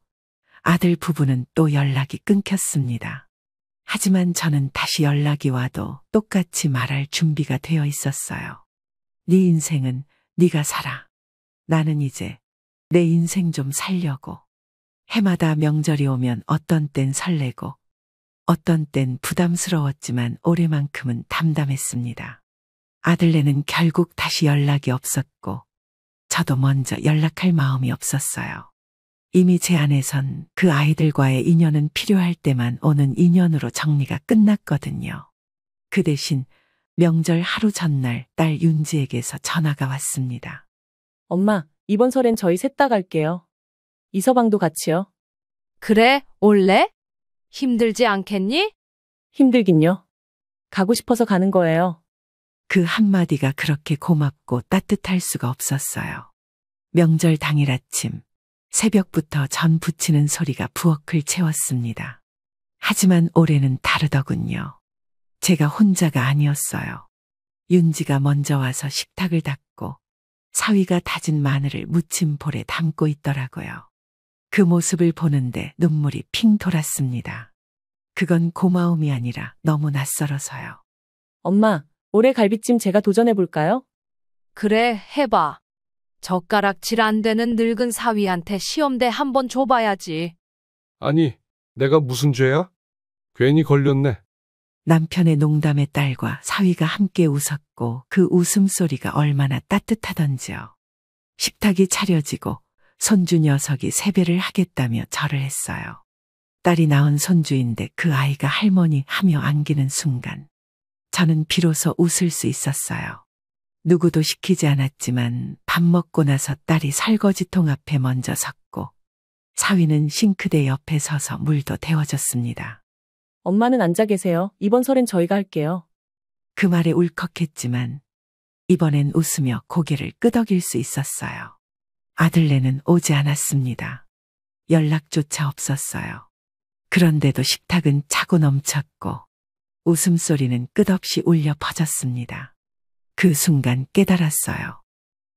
아들 부부는 또 연락이 끊겼습니다. 하지만 저는 다시 연락이 와도 똑같이 말할 준비가 되어 있었어요. 네 인생은 네가 살아. 나는 이제 내 인생 좀 살려고. 해마다 명절이 오면 어떤 땐 설레고 어떤 땐 부담스러웠지만 올해만큼은 담담했습니다. 아들네는 결국 다시 연락이 없었고 저도 먼저 연락할 마음이 없었어요. 이미 제 안에선 그 아이들과의 인연은 필요할 때만 오는 인연으로 정리가 끝났거든요. 그 대신 명절 하루 전날 딸 윤지에게서 전화가 왔습니다. 엄마, 이번 설엔 저희 셋 다 갈게요. 이서방도 같이요. 그래, 올래? 힘들지 않겠니? 힘들긴요. 가고 싶어서 가는 거예요. 그 한마디가 그렇게 고맙고 따뜻할 수가 없었어요. 명절 당일 아침, 새벽부터 전 부치는 소리가 부엌을 채웠습니다. 하지만 올해는 다르더군요. 제가 혼자가 아니었어요. 윤지가 먼저 와서 식탁을 닦고 사위가 다진 마늘을 무침 볼에 담고 있더라고요. 그 모습을 보는데 눈물이 핑 돌았습니다. 그건 고마움이 아니라 너무 낯설어서요. 엄마, 올해 갈비찜 제가 도전해 볼까요? 그래, 해봐. 젓가락질 안 되는 늙은 사위한테 시험대 한번 줘봐야지. 아니, 내가 무슨 죄야? 괜히 걸렸네. 남편의 농담에 딸과 사위가 함께 웃었고 그 웃음소리가 얼마나 따뜻하던지요. 식탁이 차려지고 손주 녀석이 세배를 하겠다며 절을 했어요. 딸이 낳은 손주인데 그 아이가 할머니 하며 안기는 순간 저는 비로소 웃을 수 있었어요. 누구도 시키지 않았지만 밥 먹고 나서 딸이 설거지통 앞에 먼저 섰고 사위는 싱크대 옆에 서서 물도 데워줬습니다. 엄마는 앉아 계세요. 이번 설엔 저희가 할게요. 그 말에 울컥했지만 이번엔 웃으며 고개를 끄덕일 수 있었어요. 아들네는 오지 않았습니다. 연락조차 없었어요. 그런데도 식탁은 차고 넘쳤고 웃음소리는 끝없이 울려 퍼졌습니다. 그 순간 깨달았어요.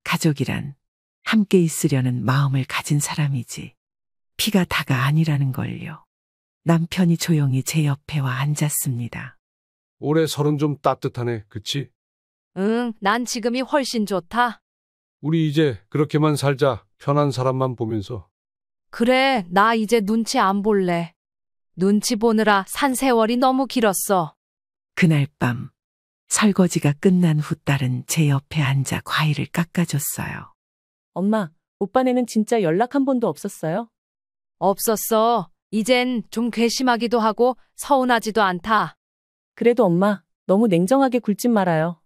가족이란 함께 있으려는 마음을 가진 사람이지 피가 다가 아니라는 걸요. 남편이 조용히 제 옆에 와 앉았습니다. 올해 30 좀 따뜻하네, 그치? 응, 난 지금이 훨씬 좋다. 우리 이제 그렇게만 살자. 편한 사람만 보면서. 그래, 나 이제 눈치 안 볼래. 눈치 보느라 산 세월이 너무 길었어. 그날 밤 설거지가 끝난 후 딸은 제 옆에 앉아 과일을 깎아줬어요. 엄마, 오빠네는 진짜 연락 한 번도 없었어요? 없었어. 이젠 좀 괘씸하기도 하고 서운하지도 않다. 그래도 엄마, 너무 냉정하게 굴지 말아요.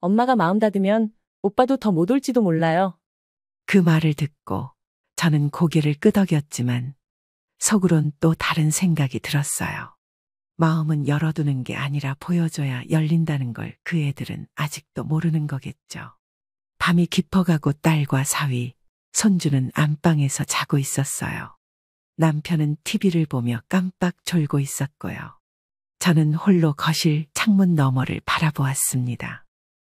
엄마가 마음 닫으면 오빠도 더 못 올지도 몰라요. 그 말을 듣고 저는 고개를 끄덕였지만 속으론 또 다른 생각이 들었어요. 마음은 열어두는 게 아니라 보여줘야 열린다는 걸 그 애들은 아직도 모르는 거겠죠. 밤이 깊어가고 딸과 사위, 손주는 안방에서 자고 있었어요. 남편은 TV를 보며 깜빡 졸고 있었고요. 저는 홀로 거실 창문 너머를 바라보았습니다.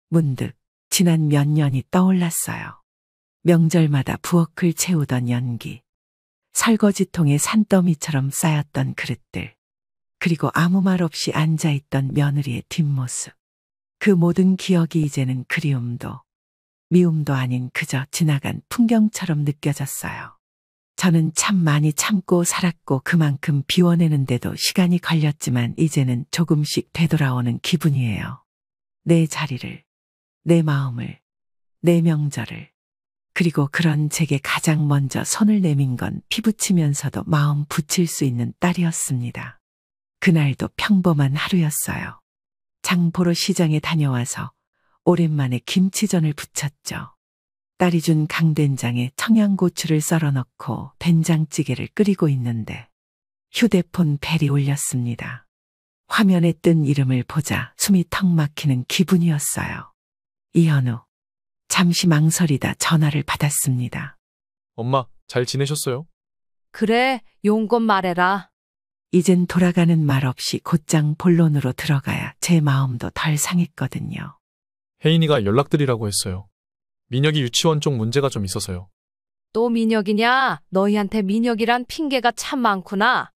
문득 지난 몇 년이 떠올랐어요. 명절마다 부엌을 채우던 연기, 설거지통에 산더미처럼 쌓였던 그릇들, 그리고 아무 말 없이 앉아있던 며느리의 뒷모습. 그 모든 기억이 이제는 그리움도 미움도 아닌 그저 지나간 풍경처럼 느껴졌어요. 저는 참 많이 참고 살았고 그만큼 비워내는데도 시간이 걸렸지만 이제는 조금씩 되돌아오는 기분이에요. 내 자리를, 내 마음을, 내 명절을. 그리고 그런 제게 가장 먼저 손을 내민 건 피부치면서도 마음 붙일 수 있는 딸이었습니다. 그날도 평범한 하루였어요. 장 보러 시장에 다녀와서 오랜만에 김치전을 부쳤죠. 딸이 준 강된장에 청양고추를 썰어 넣고 된장찌개를 끓이고 있는데 휴대폰 벨이 울렸습니다. 화면에 뜬 이름을 보자 숨이 턱 막히는 기분이었어요. 이현우. 잠시 망설이다 전화를 받았습니다. 엄마, 잘 지내셨어요? 그래, 용건 말해라. 이젠 돌아가는 말 없이 곧장 본론으로 들어가야 제 마음도 덜 상했거든요. 혜인이가 연락드리라고 했어요. 민혁이 유치원 쪽 문제가 좀 있어서요. 또 민혁이냐? 너희한테 민혁이란 핑계가 참 많구나.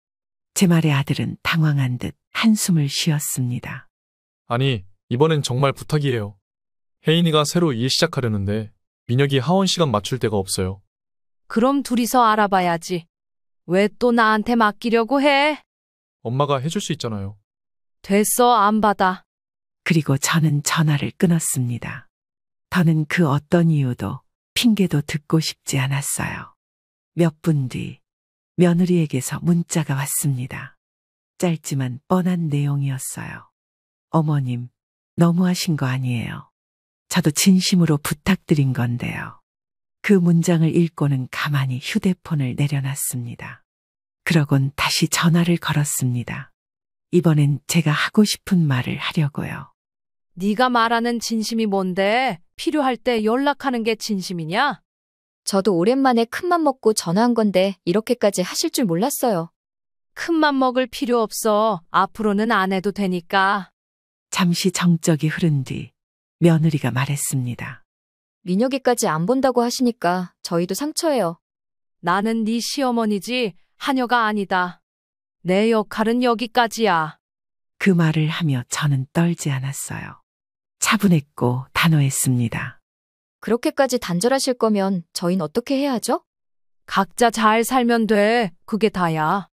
제 말에 아들은 당황한 듯 한숨을 쉬었습니다. 아니, 이번엔 정말 부탁이에요. 혜인이가 새로 일 시작하려는데 민혁이 하원 시간 맞출 데가 없어요. 그럼 둘이서 알아봐야지. 왜 또 나한테 맡기려고 해? 엄마가 해줄 수 있잖아요. 됐어, 안 받아. 그리고 저는 전화를 끊었습니다. 더는 그 어떤 이유도 핑계도 듣고 싶지 않았어요. 몇 분 뒤 며느리에게서 문자가 왔습니다. 짧지만 뻔한 내용이었어요. 어머님, 너무하신 거 아니에요. 저도 진심으로 부탁드린 건데요. 그 문장을 읽고는 가만히 휴대폰을 내려놨습니다. 그러곤 다시 전화를 걸었습니다. 이번엔 제가 하고 싶은 말을 하려고요. 네가 말하는 진심이 뭔데? 필요할 때 연락하는 게 진심이냐? 저도 오랜만에 큰맘 먹고 전화한 건데 이렇게까지 하실 줄 몰랐어요. 큰맘 먹을 필요 없어. 앞으로는 안 해도 되니까. 잠시 정적이 흐른 뒤 며느리가 말했습니다. 민혁이까지 안 본다고 하시니까 저희도 상처예요. 나는 네 시어머니지 하녀가 아니다. 내 역할은 여기까지야. 그 말을 하며 저는 떨지 않았어요. 차분했고 단호했습니다. 그렇게까지 단절하실 거면 저희는 어떻게 해야 하죠? 각자 잘 살면 돼. 그게 다야.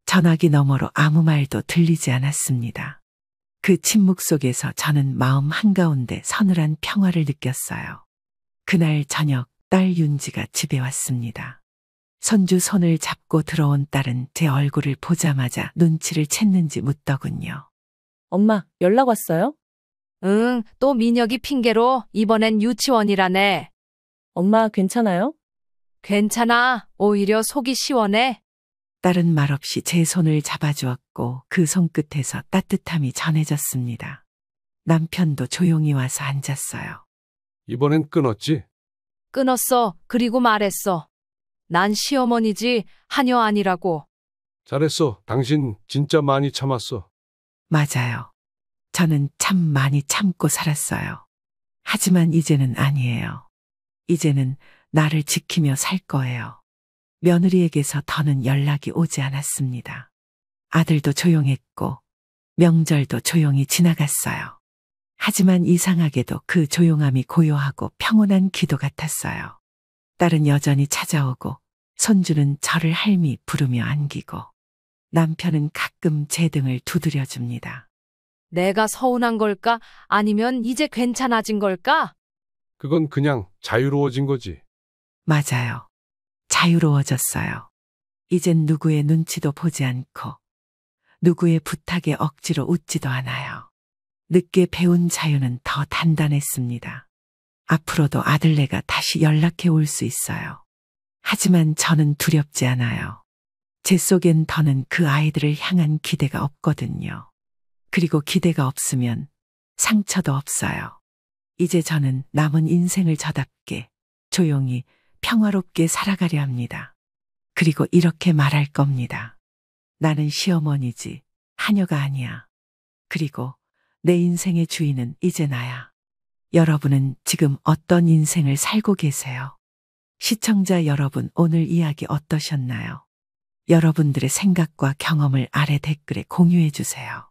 전화기 너머로 아무 말도 들리지 않았습니다. 그 침묵 속에서 저는 마음 한가운데 서늘한 평화를 느꼈어요. 그날 저녁 딸 윤지가 집에 왔습니다. 손주 손을 잡고 들어온 딸은 제 얼굴을 보자마자 눈치를 챘는지 묻더군요. 엄마, 연락 왔어요? 응, 또 민혁이 핑계로 이번엔 유치원이라네. 엄마, 괜찮아요? 괜찮아. 오히려 속이 시원해. 딸은 말없이 제 손을 잡아주었고 그 손끝에서 따뜻함이 전해졌습니다. 남편도 조용히 와서 앉았어요. 이번엔 끊었지? 끊었어. 그리고 말했어. 난 시어머니지 하녀 아니라고. 잘했어. 당신 진짜 많이 참았어. 맞아요. 저는 참 많이 참고 살았어요. 하지만 이제는 아니에요. 이제는 나를 지키며 살 거예요. 며느리에게서 더는 연락이 오지 않았습니다. 아들도 조용했고 명절도 조용히 지나갔어요. 하지만 이상하게도 그 조용함이 고요하고 평온한 기도 같았어요. 딸은 여전히 찾아오고 손주는 저를 할미 부르며 안기고 남편은 가끔 제 등을 두드려줍니다. 내가 서운한 걸까? 아니면 이제 괜찮아진 걸까? 그건 그냥 자유로워진 거지. 맞아요. 자유로워졌어요. 이젠 누구의 눈치도 보지 않고 누구의 부탁에 억지로 웃지도 않아요. 늦게 배운 자유는 더 단단했습니다. 앞으로도 아들네가 다시 연락해 올 수 있어요. 하지만 저는 두렵지 않아요. 제 속엔 더는 그 아이들을 향한 기대가 없거든요. 그리고 기대가 없으면 상처도 없어요. 이제 저는 남은 인생을 저답게 조용히 평화롭게 살아가려 합니다. 그리고 이렇게 말할 겁니다. 나는 시어머니지 하녀가 아니야. 그리고 내 인생의 주인은 이제 나야. 여러분은 지금 어떤 인생을 살고 계세요? 시청자 여러분, 오늘 이야기 어떠셨나요? 여러분들의 생각과 경험을 아래 댓글에 공유해 주세요.